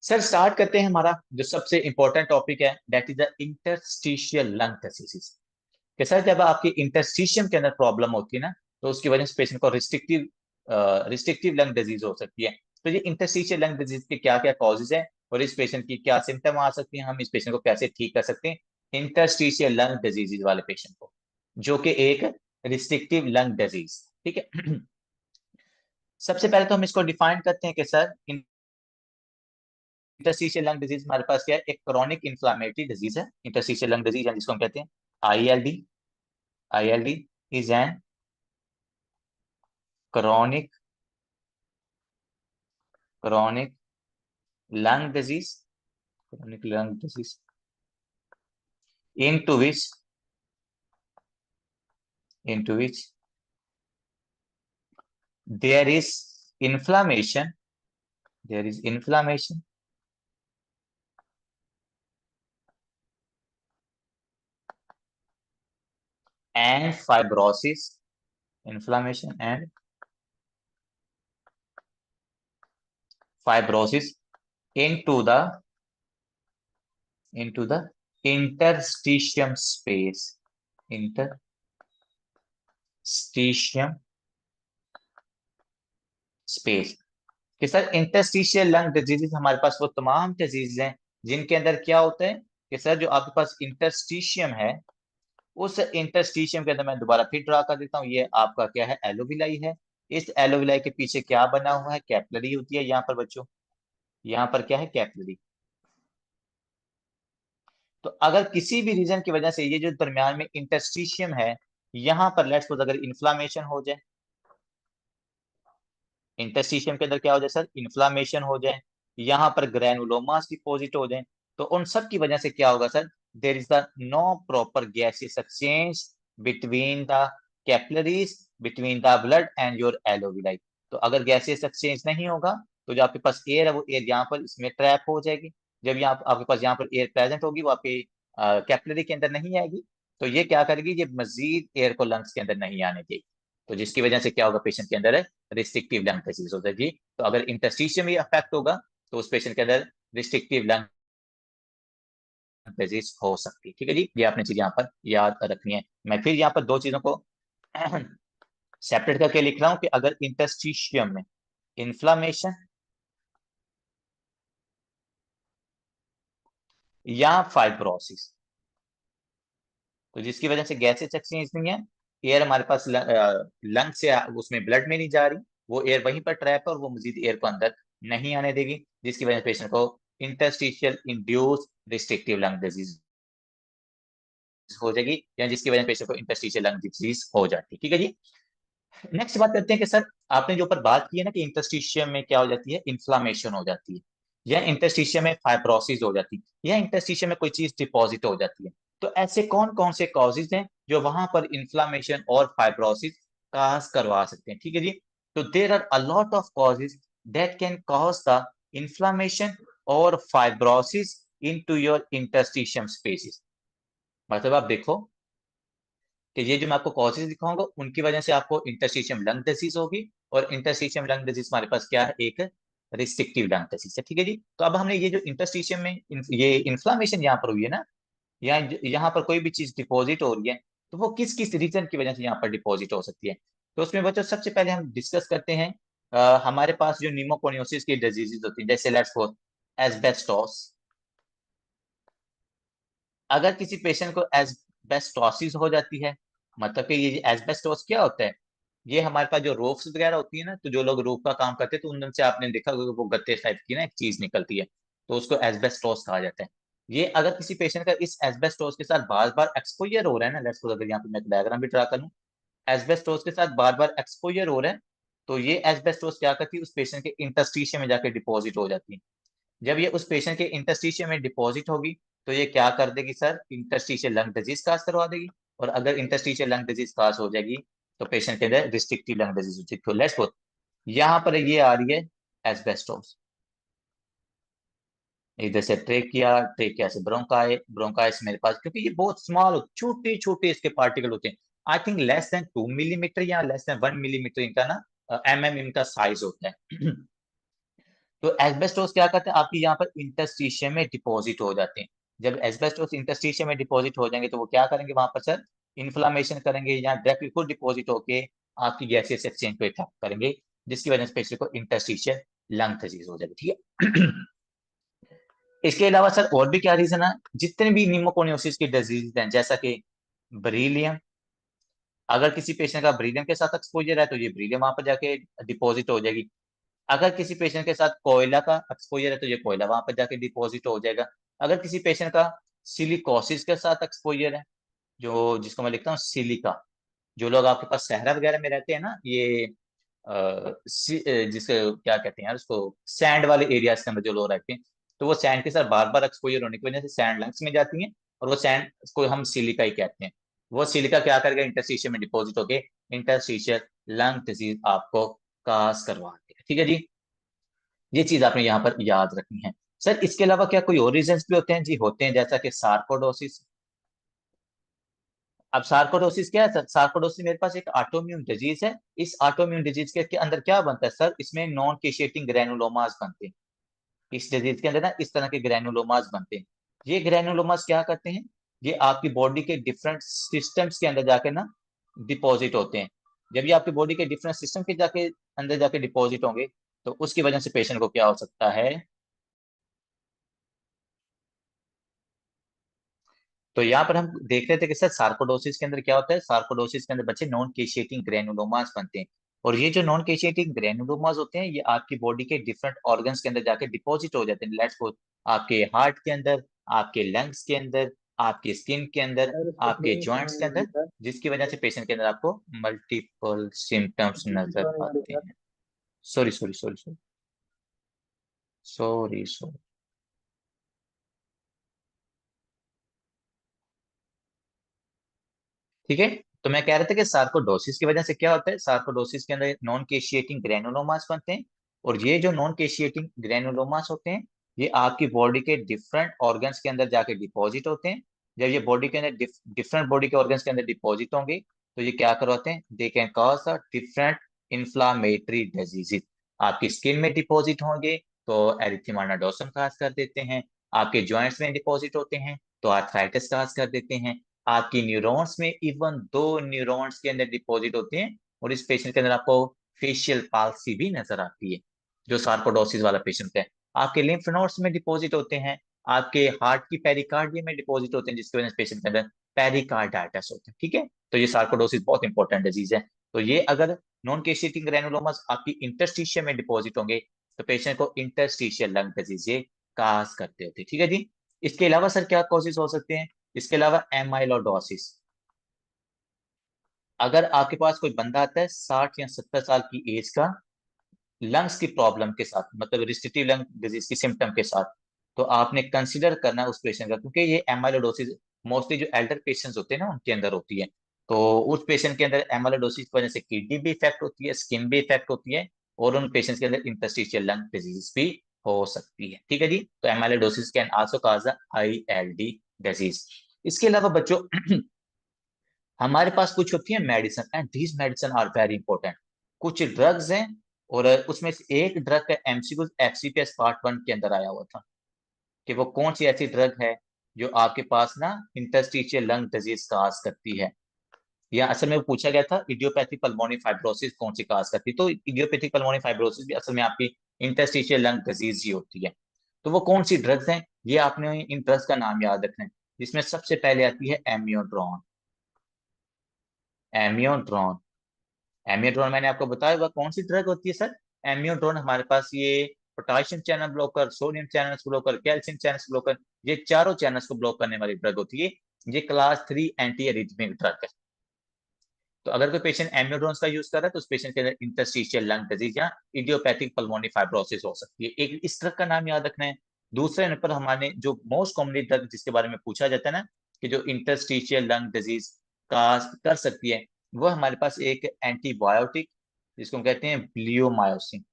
सर स्टार्ट करते हैं। हमारा जो सबसे इंपॉर्टेंट टॉपिक है, that is the interstitial lung diseases. कि सर जब आपकी इंटरस्टिशियम के अंदर प्रॉब्लम होती है ना, तो उसकी वजह से पेशेंट को रिस्ट्रिक्टिव लंग डिजीज हो सकती है। तो ये इंटरस्टिशियल लंग डिजीज के क्या क्या कॉजेज है, और इस पेशेंट की क्या सिम्टम आ सकती है, हम इस पेशेंट को कैसे ठीक कर सकते हैं, इंटरस्टिशियल लंग डिजीज वाले पेशेंट को, जो कि एक रिस्ट्रिक्टिव लंग डिजीज। ठीक है। सबसे पहले तो हम इसको डिफाइन करते हैं कि सर इंटरस्टिशियल लंग डिजीज हमारे पास क्या है, एक क्रॉनिक इन्फ्लामेटरी डिजीज है। इंटरस्टिशियल लंग डिजीज है जिसको हम कहते हैं ILD. ILD is an chronic chronic lung disease chronic lung disease into which into which there is inflammation, there is inflammation and fibrosis, inflammation and fibrosis into the interstitium space, interstitium space. कि sir interstitial lung diseases हमारे पास वो तमाम disease हैं जिनके अंदर क्या होता है कि सर जो आपके पास इंटरस्टिशियम है, उस इंटरस्टिशियम के अंदर मैं दोबारा फिर ड्रा कर देता हूँ, ये आपका क्या है, एलोविलाई है। इस एलोविलाई के पीछे क्या बना हुआ है, कैपिलरी होती है यहाँ पर बच्चों, यहाँ पर क्या है, कैपिलरी। तो अगर किसी भी रीजन की वजह से ये जो दरमियान में इंटरस्टिशियम है, यहाँ पर लेट्स सपोज अगर इन्फ्लामेशन हो जाए, इंटरस्टिशियम के अंदर क्या हो जाए सर, इन्फ्लामेशन हो जाए, यहाँ पर ग्रैनुलोमास डिपॉजिट हो जाए, तो उन सब की वजह से क्या होगा sir, there is the no proper gaseous exchange between the capillaries, between the blood and your alveoli. तो अगर गैसियस एक्सचेंज नहीं होगा तो जो आपके पास एयर है वो एयर यहाँ पर इसमें ट्रैप हो जाएगी। जब यहाँ आपके पास यहाँ पर एयर प्रेजेंट होगी वो आपके कैपिलरी के अंदर नहीं आएगी, तो ये क्या करेगी, ये मजीद एयर को लंग्स के अंदर नहीं आने देगी। तो जिसकी वजह से क्या होगा, पेशेंट के अंदर रिस्ट्रिक्टिव लंग डिजीज हो जाएगी। तो अगर इंटरस्टिशियम ही अफेक्ट होगा तो उस पेशेंट के अंदर रिस्ट्रिक्टिव लंग डिजीज हो सकती है। ठीक है जी, ये आपने चीज यहाँ पर याद रखनी है। मैं फिर यहाँ पर दो चीजों को सेपरेट करके लिख रहा हूं कि अगर इंटरस्टिशियम में इंफ्लामेशन या फाइब्रोसिस, तो जिसकी वजह से गैसेज एक्सचेंज नहीं है, एयर हमारे पास लंग से उसमें ब्लड में नहीं जा रही, वो एयर वहीं पर ट्रैप है और वो मजीद एयर को अंदर नहीं आने देगी, जिसकी वजह से पेशेंट को interstitial induce restrictive lung disease हो जाएगी, या जिसकी वजह से पेशेंट को इंटरस्टिशियल लंग डिजीज हो जाती है। ठीक है जी, नेक्स्ट बात करते हैं कि सर आपने जो ऊपर बात की है ना कि इंटरस्टिशियम में क्या हो जाती है, इन्फ्लामेशन हो जाती है, या इंटरस्टिशियम में फाइब्रोसिस हो जाती है, या इंटरस्टिशियम में कोई चीज डिपॉजिट हो जाती है। तो ऐसे कौन कौन से कॉजेज हैं जो वहां पर इन्फ्लामेशन और फाइब्रोसिस काज करवा सकते हैं। ठीक है जी, तो there are a lot of causes that can cause the inflammation और fibrosis into your interstitium spaces. मतलब आप देखो कि ये जो मैं आपको कॉजेज दिखाऊंगा उनकी वजह से आपको इंटरस्टिशियम लंग डिजीज होगी, और इंटरस्टिशियम लंग डिजीज हमारे पास क्या है, एक रिस्ट्रिक्टिव लंग डिजीज है। ठीक है जी, तो अब हमने ये जो इंटरस्टिशियम में ये इन्फ्लामेशन यहाँ पर हुई है ना, या यहाँ पर कोई भी चीज डिपॉजिट हो रही है, तो वो किस किस रीजन की वजह से यहाँ पर डिपॉजिट हो सकती है। तो उसमें बच्चों सबसे पहले हम डिस्कस करते हैं हमारे पास जो निमोकोनियोसिस की डिजीजेज होती है, जैसे लेट्स सपोज एस्बेस्टोस। अगर किसी पेशेंट को एस्बेस्टोसिस हो जाती है, मतलब कि ये एस्बेस्टोस क्या होता है, ये हमारे पास जो रोफ्स वगैरह होती है ना, तो जो लोग रूफ का काम करते हैं तो उनसे आपने देखा होगा वो गत्ते टाइप की ना एक चीज निकलती है, तो उसको एस्बेस्टोस कहा जाता है। ये अगर किसी पेशेंट का इस एस्बेस्टोस के साथ बार बार एक्सपोजर हो रहा है ना, लेट्स सपोज अगर यहाँ पे मैं डायग्राम भी ड्रा करूँ, एस्बेस्टोस के साथ बार बार एक्सपोजर हो रहा है, तो ये एस्बेस्टोस क्या करती है, उस पेशेंट के इंटरस्टिशियम में जाके डिपॉजिट हो जाती है। जब ये उस पेशेंट के इंटरस्टिशियम में डिपॉजिट होगी तो ये क्या कर देगी sir, interstitial lung disease cause करवा देगी, और अगर इंटरस्टिशियल लंग डिजीज काज हो जाएगी तो पेशेंट के अंदर रिस्ट्रिक्टिव लंग डिजीज हो जाएगी। लेट्स सपोज यहाँ पर ये आ रही है एस्बेस्टोस, इधर से ट्रेकिया, ट्रेकिया से ब्रोंकाई, ब्रोंकाई से मेरे पास, क्योंकि ये बहुत स्मॉल छोटे छोटे इसके पार्टिकल होते हैं, I think less than 2 millimetre या लेस देन 1 मिलीमीटर इनका ना इनका साइज होता है। तो एस्बेस्टोस क्या करते हैं, आपकी यहाँ पर इंटरस्टिशियम में डिपॉजिट हो जाते हैं। जब एस्बेस्टोस इंटरस्टिशियम में डिपॉजिट हो जाएंगे तो वो क्या करेंगे वहां पर सर, इन्फ्लामेशन करेंगे, या डायरेक्टली खुद डिपॉजिट होके आपकी गैसियस एक्सचेंज को इफेक्ट करेंगे, जिसकी वजह से पेशेंट को इंटरस्टिशियल लंग डिजीज हो जाएगी। ठीक है। इसके अलावा सर और भी क्या रीजन है, जितने भी निमोकोनियोसिस की डिजीज हैं, जैसा कि ब्रीलियम, अगर किसी पेशेंट का ब्रीलियम के साथ एक्सपोजर है तो ये ब्रीलियम वहां पर जाके डिपॉजिट हो जाएगी। अगर किसी पेशेंट के साथ कोयला का एक्सपोजर है तो ये कोयला वहां पर जाके डिपॉजिट हो जाएगा। अगर किसी पेशेंट का सिलिकोसिस के साथ एक्सपोजर है, जो जिसको मैं लिखता हूँ सिलिका, जो लोग आपके पास सहरा वगैरह में रहते हैं ना, ये जिसके क्या कहते हैं यार उसको, सैंड वाले एरियाज के अंदर जो लोग रहते हैं, तो वो सैंड के साथ बार बार एक्सपोजर होने की वजह से सैंड लंग्स में जाती हैं, और वो सैंड को हम सिलिका ही कहते हैं। वो सिलिका क्या करेगा, इंटरस्टिशियल में डिपॉजिट होके इंटरस्टिशियल लंग डिजीज आपको काज करवाती है। ठीक है जी, ये चीज आपने यहाँ पर याद रखनी है। सर इसके अलावा क्या कोई और रीजन भी होते हैं? जी होते हैं, जैसा कि सार्कोडोसिस। अब सार्कोडोसिस क्या है सर? सार्कोडोसिस मेरे पास एक ऑटोइम्यून डिजीज है। इस ऑटोइम्यून डिजीज के अंदर क्या बनता है सर? इसमें नॉन केशिएटिंग ग्रैनुलोमास बनते हैं। इस डिजीज के अंदर ना इस तरह के ग्रैनुलोमास बनते हैं। ये ग्रैनुलोमास क्या करते हैं? ये आपकी बॉडी के डिफरेंट सिस्टम्स के अंदर जाके ना डिपॉजिट होते हैं। जब ये आपकी बॉडी के डिफरेंट सिस्टम के जाके अंदर जाके डिपॉजिट होंगे, तो उसकी वजह से पेशेंट को क्या हो सकता है? तो यहाँ पर हम देख रहे थे कि सर सार्कोडोसिस के अंदर क्या होता है। सार्कोडोसिस के अंदर बच्चे नॉन केशिएटिंग ग्रेनुलोमास बनते हैं। और ये जो नॉन केशिएटिंग ग्रेनुलोमास होते हैं, ये आपकी बॉडी के डिफरेंट ऑर्गन्स के अंदर जाके डिपॉजिट हो जाते हैं। लेट्स सपोज आपके हार्ट के अंदर, आपके लंग्स के अंदर, आपके स्किन के अंदर, सर उसको आपके प्लीज जॉइंट्स के नहीं अंदर, मिली सर। जिसकी वजह से पेशेंट के अंदर आपको मल्टीपल सिम्टम्स किसी नजर को नहीं मिली आते सर। हैं। Sorry sorry sorry sorry sorry sorry. ठीक है, तो मैं कह रहा था कि सार्कोडोसिस की वजह से क्या होता है, सार्कोडोसिस के अंदर नॉन केशिएटिंग ग्रेनुलोमास बनते हैं। और ये जो नॉन केशिएटिंग ग्रेनुलोमास होते हैं, ये आपकी बॉडी के डिफरेंट ऑर्गन्स के अंदर जाके डिपॉजिट होते हैं। जब ये बॉडी के अंदर डिफरेंट बॉडी के ऑर्गन्स के अंदर डिपॉजिट होंगे, तो ये क्या करवाते हैं? They can cause a different inflammatory diseases. आपकी स्किन में डिपॉजिट होंगे तो एरिथेमा नोडोसम काज कर देते हैं। आपके जॉइंट्स में डिपॉजिट होते हैं तो आर्थराइटिस काज कर देते हैं। आपकी न्यूरॉन्स में इवन 2 न्यूरॉन्स के अंदर डिपॉजिट होते हैं। और इस पेशेंट के अंदर आपको फेशियल पाल्सी भी नजर आती है, जो सार्कोडोसिस वाला पेशेंट है। आपके लिम्फ नोड्स में डिपॉजिट होते हैं। आपके हार्ट की पेरिकार्डियम में डिपॉजिट होते हैं, जिसकी वजह से पेशेंट के अंदर पेरिकार्डाइटिस होता है। ठीक है, तो ये सार्कोडोसिस बहुत इंपॉर्टेंट डिजीज है। तो ये अगर नॉन केशिएटिंग ग्रैनुलोमास आपकी इंटरस्टिशियल में डिपॉजिट होंगे, तो पेशेंट को इंटरस्टिशियल लंग डिजीज ये काज करते होते हैं। ठीक है जी, इसके अलावा सर क्या कॉजेज हो सकते हैं? इसके अलावा एमाइलोडोसिस। अगर आपके पास कोई बंदा आता है 60 या 70 साल की एज का, लंग्स की प्रॉब्लम के साथ, मतलब रिस्ट्रिक्टिव लंग डिजीज की सिम्टम के साथ, तो आपने कंसीडर करना है उस पेशेंट का, क्योंकि ये एमाइलोडोसिस मोस्टली जो एल्डर पेशेंट्स होते हैं ना उनके अंदर होती है। तो उस पेशेंट के अंदर एमाइलोडोसिस की वजह से किडनी भी इफेक्ट होती है, स्किन भी इफेक्ट होती है, और उन पेशेंट्स के अंदर इंटरस्टिशियल लंग डिजीज भी हो सकती है। ठीक है जी, तो amyloidosis can also cause ILD disease. इसके अलावा बच्चों हमारे पास कुछ होती है medicine, and these medicine are very important. कुछ ड्रग्स हैं, और उसमें से एक ड्रग का एमसीक्यू FCPS पार्ट 1 के अंदर आया हुआ था, कि वो कौन सी ऐसी ड्रग है जो आपके पास ना इंटरस्टिशियल लंग डिजीज काज करती है। या असल में वो पूछा गया था इडियोपैथिक पल्मोनी फाइब्रोसिस कौन सी काज करती है, तो इडियोपैथिक पल्मोनी फाइब्रोसिस भी असल में आपकी इंटरस्टिशियल लंग डिजीज ही होती है। तो वो कौन सी ड्रग्स हैं, ये आपने इन ड्रग्स का नाम याद रखना है, जिसमें सबसे पहले आती है एमियोड्रोन। एमियोड्रोन, एमियोड्रोन मैंने आपको बताया हुआ कौन सी ड्रग होती है सर? एमियोड्रोन हमारे पास ये potassium channel blocker, sodium channel blocker, calcium channel blocker, ये चारों चैनल्स को ब्लॉक करने वाली ड्रग होती है। ये क्लास 3 एंटी एरिथमिक ड्रग है। तो अगर कोई पेशेंट एमियोड्रोन्स का यूज कर रहा है, तो उस पेशेंट के अंदर इंटरस्टिशियल लंग डिजीज या इडियोपैथिक पल्मोनी फाइब्रोसिस हो सकती है। एक इस ड्रग का नाम याद रखना है। दूसरे नंबर पर हमारे जो मोस्ट कॉमनली ड्रग जिसके बारे में पूछा जाता है ना, कि जो इंटरस्टिशियल लंग डिजीज का कर सकती है, वो हमारे पास एक एंटीबायोटिक, जिसको हम कहते हैं ब्लियोमायोसिन।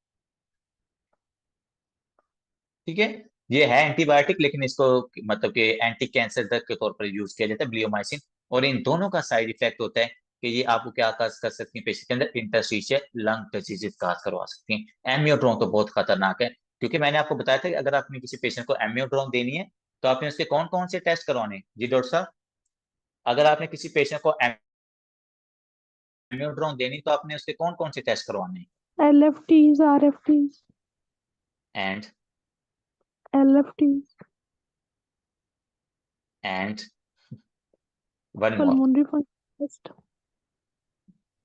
ठीक है, ये है एंटीबायोटिक, लेकिन इसको मतलब कि एंटी कैंसर ड्रग के तौर पर यूज किया जाता है ब्लियोमाइसिन। और इन दोनों का साइड इफेक्ट होता है कि ये आपको क्या काज कर सकती है, पेशेंट के अंदर इंटरस्टिशियल लंग डिजीज काज करवा सकती हैं। एमियोड्रोन तो बहुत खतरनाक है, क्योंकि मैंने आपको बताया था कि अगर आपने किसी पेशेंट को एमियोड्रोन देनी है, तो आपने उसके कौन कौन से टेस्ट करवाने हैं जी डॉक्टर साहब? अगर आपने किसी पेशेंट को एमियोड्रोन देनी, तो आपने उसके कौन कौन से टेस्ट करवाने LFTs, RFTs, हैं? LFTs, and one more. pulmonary function test,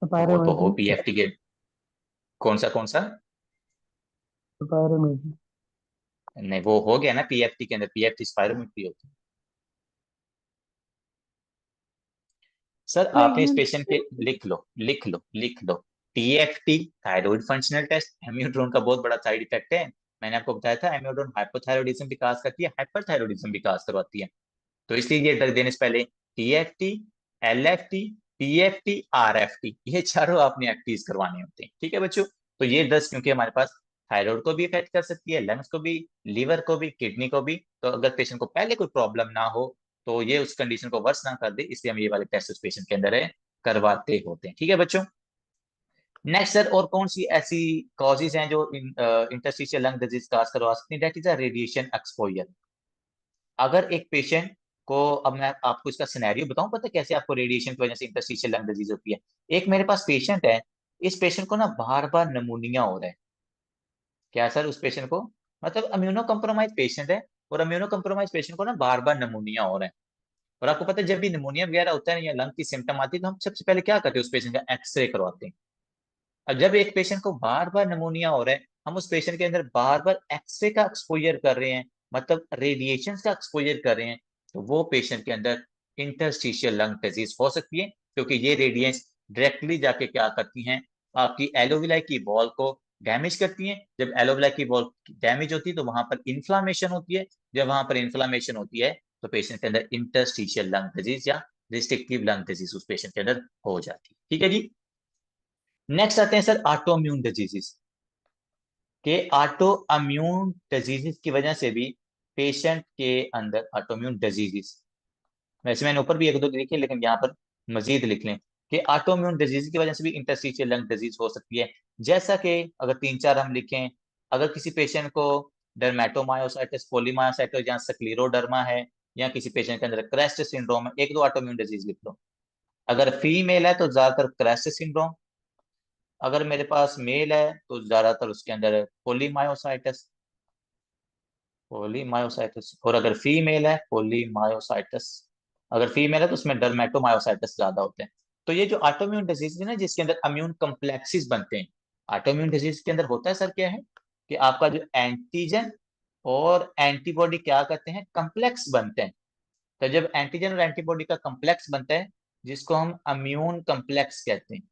वो तो हो spirometry, PFT के, कौन सा? spirometry। नहीं, वो हो गया ना PFT के अंदर, PFT स्पायरोमेट्री होती है। सर आपने इस पेशेंट के Pregnancy, लिख लो TFT thyroid functional test, amiodarone का बहुत बड़ा साइड इफेक्ट है। मैंने आपको बताया था एमियोड्रोन हाइपोथायरॉयडिज्म भी काज करती है, हाइपरथायरॉयडिज्म भी काज करवाती है। तो इसलिए ये ड्रग देने से पहले TFT, LFT, PFT, RFT, ये चारों आपने एक्टिव करवाने होते हैं। ठीक है बच्चों, तो ये ड्रग्स क्योंकि हमारे पास थायराइड को भी इफेक्ट कर सकती है, लंग्स को भी, लीवर को भी, किडनी को भी। तो अगर पेशेंट को पहले कोई प्रॉब्लम ना हो तो ये उस कंडीशन को वर्स ना कर दे, इसलिए हम ये वाले टेस्ट उस पेशेंट के अंदर है करवाते होते हैं। ठीक है बच्चों। नेक्स्ट सर, और कौन सी ऐसी कॉजेज हैं जो इंटरस्टिशियल लंग डिजीज काज करवा सकती हैं? That is a radiation exposure. अगर एक पेशेंट को, अब मैं आपको इसका सिनेरियो बताऊं, पता है कैसे आपको रेडिएशन की वजह से इंटरस्टिशियल लंग डिजीज होती है? एक मेरे पास पेशेंट है, इस पेशेंट को ना बार बार नमूनिया हो रहा है। क्या सर? उस पेशेंट को, मतलब इम्यूनो कम्प्रोमाइज पेशेंट है, और इम्यूनो कम्प्रोमाइज पेशेंट को ना बार बार नमूनिया हो रहा है। और आपको पता है जब भी निमोनिया वगैरह होता है या लंग की सिम्टम आती है तो हम सबसे पहले क्या करते हैं? उस पेशेंट का एक्सरे करवाते हैं। अब जब एक पेशेंट को बार बार निमोनिया हो रहा है, हम उस पेशेंट के अंदर बार बार एक्सरे का एक्सपोजर कर रहे हैं, मतलब रेडिएशन का एक्सपोजर कर रहे हैं, तो वो पेशेंट के अंदर इंटरस्टिशियल लंग डिजीज हो सकती है, क्योंकि ये रेडिएंस डायरेक्टली जाके क्या करती हैं? आपकी एलोविलाई की वॉल को डैमेज करती हैं। जब एलोविलाई की वॉल डैमेज होती है तो वहां पर इन्फ्लामेशन होती है। जब वहां पर इन्फ्लामेशन होती है तो पेशेंट के अंदर इंटरस्टिशियल लंग डिजीज या रिस्ट्रिक्टिव लंग डिजीज उस पेशेंट के अंदर हो जाती है। ठीक है जी। नेक्स्ट आते हैं सर ऑटो इम्यून डिजीजेस के। ऑटो इम्यून डिजीजेस की वजह से भी पेशेंट के अंदर ऑटो इम्यून डिजीजेस, वैसे मैंने ऊपर भी एक दो लिखे लेकिन यहाँ पर मजीद लिख लें कि ऑटो इम्यून डिजीज की वजह से भी इंटरस्टिशियल लंग डिजीज हो सकती है। जैसा कि अगर तीन चार हम लिखें, अगर किसी पेशेंट को डर्मेटोमायोसाइटिस, पोलीमायोसाइटिस या स्क्लेरोडर्मा है, या किसी पेशेंट के अंदर क्रेस्ट सिंड्रोम है, एक दो ऑटो इम्यून डिजीज लिख लो। अगर फीमेल है तो ज्यादातर क्रेस्ट सिंड्रोम, अगर मेरे पास मेल है तो ज्यादातर उसके अंदर पोलीमायोसाइटिस, पोलीमायोसाइटिस, और अगर फीमेल है पोलीमायोसाइटिस, अगर फीमेल है तो उसमें डर्मेटोमायोसाइटिस ज्यादा होते हैं। तो ये जो ऑटोइम्यून डिजीज है ना, जिसके अंदर इम्यून कम्प्लेक्सेस बनते हैं, ऑटोइम्यून डिजीज के अंदर होता है सर क्या है कि आपका जो एंटीजन और एंटीबॉडी क्या करते हैं? कम्प्लेक्स बनते हैं। तो जब एंटीजन और एंटीबॉडी का कम्प्लेक्स बनता है, जिसको हम इम्यून कम्प्लेक्स कहते हैं,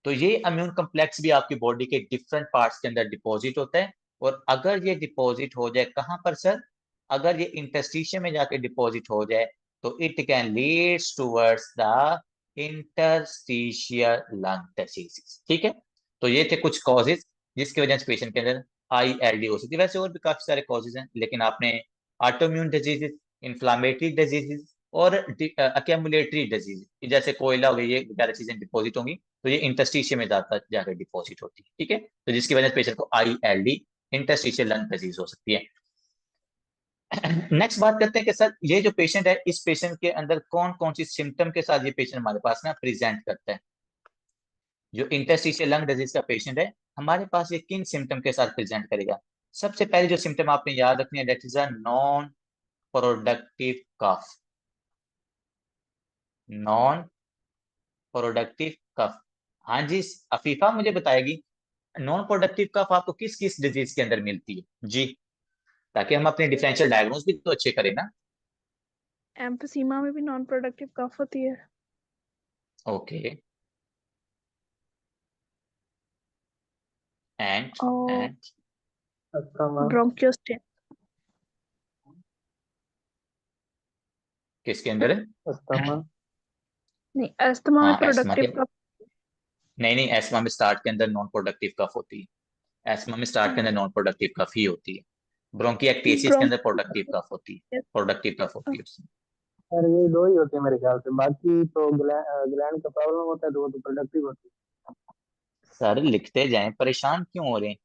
तो ये इम्यून कम्प्लेक्स भी आपकी बॉडी के डिफरेंट पार्ट्स के अंदर डिपॉजिट होता है। और अगर ये डिपॉजिट हो जाए कहाँ पर सर? अगर ये इंटरस्टिशियम में जाके डिपॉजिट हो जाए तो it can leads towards the interstitial lung disease. ठीक है, तो ये थे कुछ कॉजेज जिसकी वजह से पेशेंट के अंदर ILD हो सकती है। वैसे और भी काफी सारे कॉजेज हैं, लेकिन आपने ऑटोइम्यून डिजीजेस, इन्फ्लामेटरी डिजीजेस और अक्यूमुलेटरी डिजीज, जैसे कोयला हो गया, ये वगैरह चीजें डिपॉजिट होंगी, तो ये इंटरस्टिशियम में जाकर जाकर डिपॉजिट होती है। ठीक है, तो जिसकी वजह से पेशेंट को ILD, इंटरस्टिशियल लंग डिजीज हो सकती है। नेक्स्ट बात करते हैं कि सर ये जो पेशेंट है, इस पेशेंट के अंदर कौन कौन सी सिम्टम के साथ ये पेशेंट हमारे पास ना प्रेजेंट करता है? जो इंटरस्टिशियल लंग डिजीज का पेशेंट है हमारे पास, ये किन सिम्टम के साथ प्रेजेंट करेगा? सबसे पहले जो सिम्टम आपने याद रखनी है, that is a non productive cough. Non productive cough. हाँ जी, अफीफा मुझे बताएगी नॉन प्रोडक्टिव कफ आपको किस किस डिजीज के अंदर मिलती है जी, ताकि हम अपने डिफरेंशियल डायग्नोस भी तो अच्छे करें ना। एम्फीसीमा में भी नॉन प्रोडक्टिव कफ होती है। ओके। एंड और एंड ब्रोंकियोस्टिन। किसके अंदर है? अस्थमा। नहीं, अस्थमा में हाँ एस्मा के, प्रोडक्टिव कफ। नहीं नहीं, एस्मा में स्टार्ट के अंदर नॉन प्रोडक्टिव कफ होती है। एस्मा में स्टार्ट के अंदर नॉन प्रोडक्टिव कफ ही होती है। ब्रोंकिएक्टेसिस के अंदर प्रोडक्टिव ब्रोंकियोस्टिन। कफ होती है। प्रोडक्टिव कफ होती है उसमें। सर ये दो ही होते हैं मेरे ख्याल से, बाकी तो ग्लैंड का प्रॉब्लम होता है तो वो तो प्रोडक्टिव होती सर लिखते जाएं, परेशान क्यों हो रहे हैं?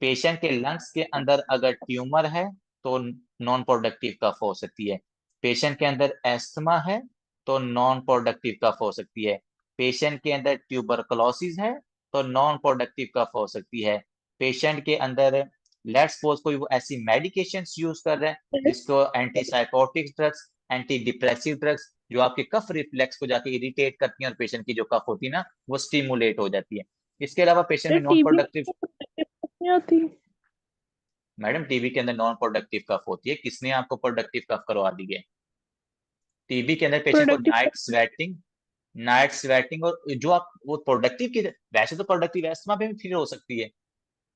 पेशेंट के लंग्स के अंदर अगर ट्यूमर है तो नॉन प्रोडक्टिव कफ हो सकती है। पेशेंट के अंदर एस्थमा है तो नॉन प्रोडक्टिव कफ हो सकती है। पेशेंट के अंदर ट्यूबरकुलोसिस है तो नॉन प्रोडक्टिव कफ हो सकती है। पेशेंट के अंदर लेट्स सपोज कोई वो ऐसी मेडिकेशंस यूज कर रहा है है। जिसको antipsychotic drugs, anti depressive drugs, जो आपके कफ रिफ्लेक्स को जाके इरिटेट करती हैं और पेशेंट की जो कफ होती है ना वो स्टिमुलेट हो जाती है। इसके अलावा पेशेंट अरे में नॉन टीबी प्रोडक्टिव, नहीं होती। मैडम टीबी के अंदर नॉन प्रोडक्टिव कफ होती है। किसने आपको प्रोडक्टिव कफ करवा दी है? टीबी के अंदर पेशेंट को प्रोडक्टिव नाइट कफ। स्वेटिंग, नाइट स्वेटिंग, और जो आप वो प्रोडक्टिव की, वैसे तो प्रोडक्टिव एस्थमा पे भी फिर हो सकती है,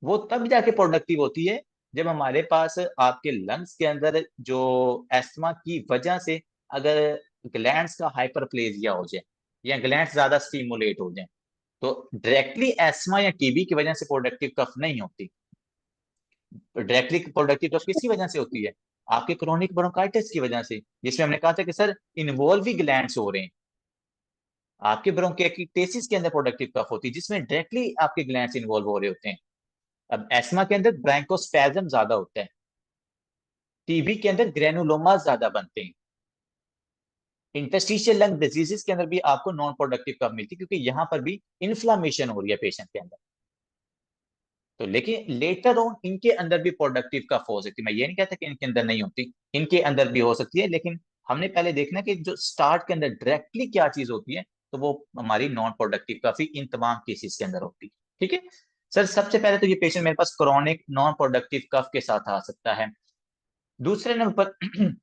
वो तब जाके प्रोडक्टिव होती है जब हमारे पास आपके लंग्स के अंदर जो एस्थमा की वजह से अगर ग्लैंड्स का हाइपरप्लेजिया हो जाए या ग्लैंड्स ज्यादा स्टिमुलेट हो जाए, तो डायरेक्टली एस्थमा या टीबी की वजह से प्रोडक्टिव कफ नहीं होती। डायरेक्टली प्रोडक्टिव कफ किसकी वजह से होती है? आपके क्रोनिक ब्रोंकाइटिस की वजह से, जिसमें हमने कहा था कि सर इन्वॉल्व ही ग्लैंड्स हो रहे हैं। आपके ब्रोंकाइटिस के अंदर प्रोडक्टिव कफ होती है जिसमें डायरेक्टली आपके ग्लैंड्स इन्वॉल्व हो रहे होते हैं। अब एस्मा के अंदर ब्रोंकोस्पैज्म ज्यादा होता है, टीबी के अंदर ग्रेनुलोमा ज्यादा बनते हैं। इंटरस्टिशियल लंग डिजीजेस के अंदर भी आपको नॉन प्रोडक्टिव कफ मिलती है क्योंकि यहां पर भी इन्फ्लामेशन हो रही है पेशेंट के अंदर। तो लेकिन लेटर ऑन इनके अंदर भी प्रोडक्टिव कफ हो सकती है। मैं ये नहीं कहता कि इनके अंदर नहीं होती, इनके अंदर भी हो सकती है, लेकिन हमने पहले देखना कि जो स्टार्ट के अंदर डायरेक्टली क्या चीज होती है, तो वो हमारी नॉन प्रोडक्टिव कफ ही इन तमाम केसेस के अंदर होती है। ठीक है सर, सबसे पहले तो ये पेशेंट मेरे पास क्रॉनिक नॉन प्रोडक्टिव कफ के साथ आ सकता है। दूसरे नंबर पर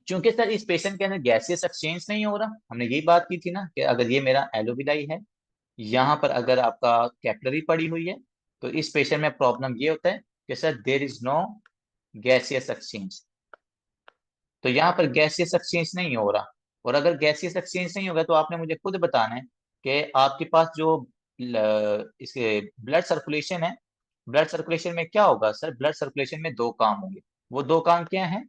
क्योंकि सर इस पेशेंट के अंदर गैसियस एक्सचेंज नहीं हो रहा, हमने यही बात की थी ना कि अगर ये मेरा एलोविलाई है, यहाँ पर अगर आपका कैपिलरी पड़ी हुई है, तो इस पेशेंट में प्रॉब्लम ये होता है कि sir there is no gaseous exchange. तो यहाँ पर गैसियस एक्सचेंज नहीं हो रहा, और अगर गैसियस एक्सचेंज नहीं होगा तो आपने मुझे खुद बताना है कि आपके पास जो इसके ब्लड सर्कुलेशन है, ब्लड सर्कुलेशन में क्या होगा? सर ब्लड सर्कुलेशन में दो काम होंगे। वो दो काम क्या है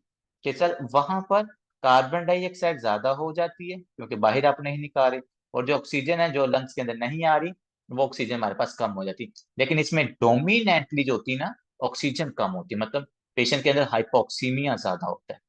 कि सर वहां पर कार्बन डाइऑक्साइड ज्यादा हो जाती है क्योंकि बाहर आप नहीं निकाल रहे, और जो ऑक्सीजन है जो लंग्स के अंदर नहीं आ रही, वो ऑक्सीजन हमारे पास कम हो जाती है। लेकिन इसमें डोमिनेंटली जो होती है ना, ऑक्सीजन कम होती है, मतलब पेशेंट के अंदर हाइपोक्सीमिया ज्यादा होता है।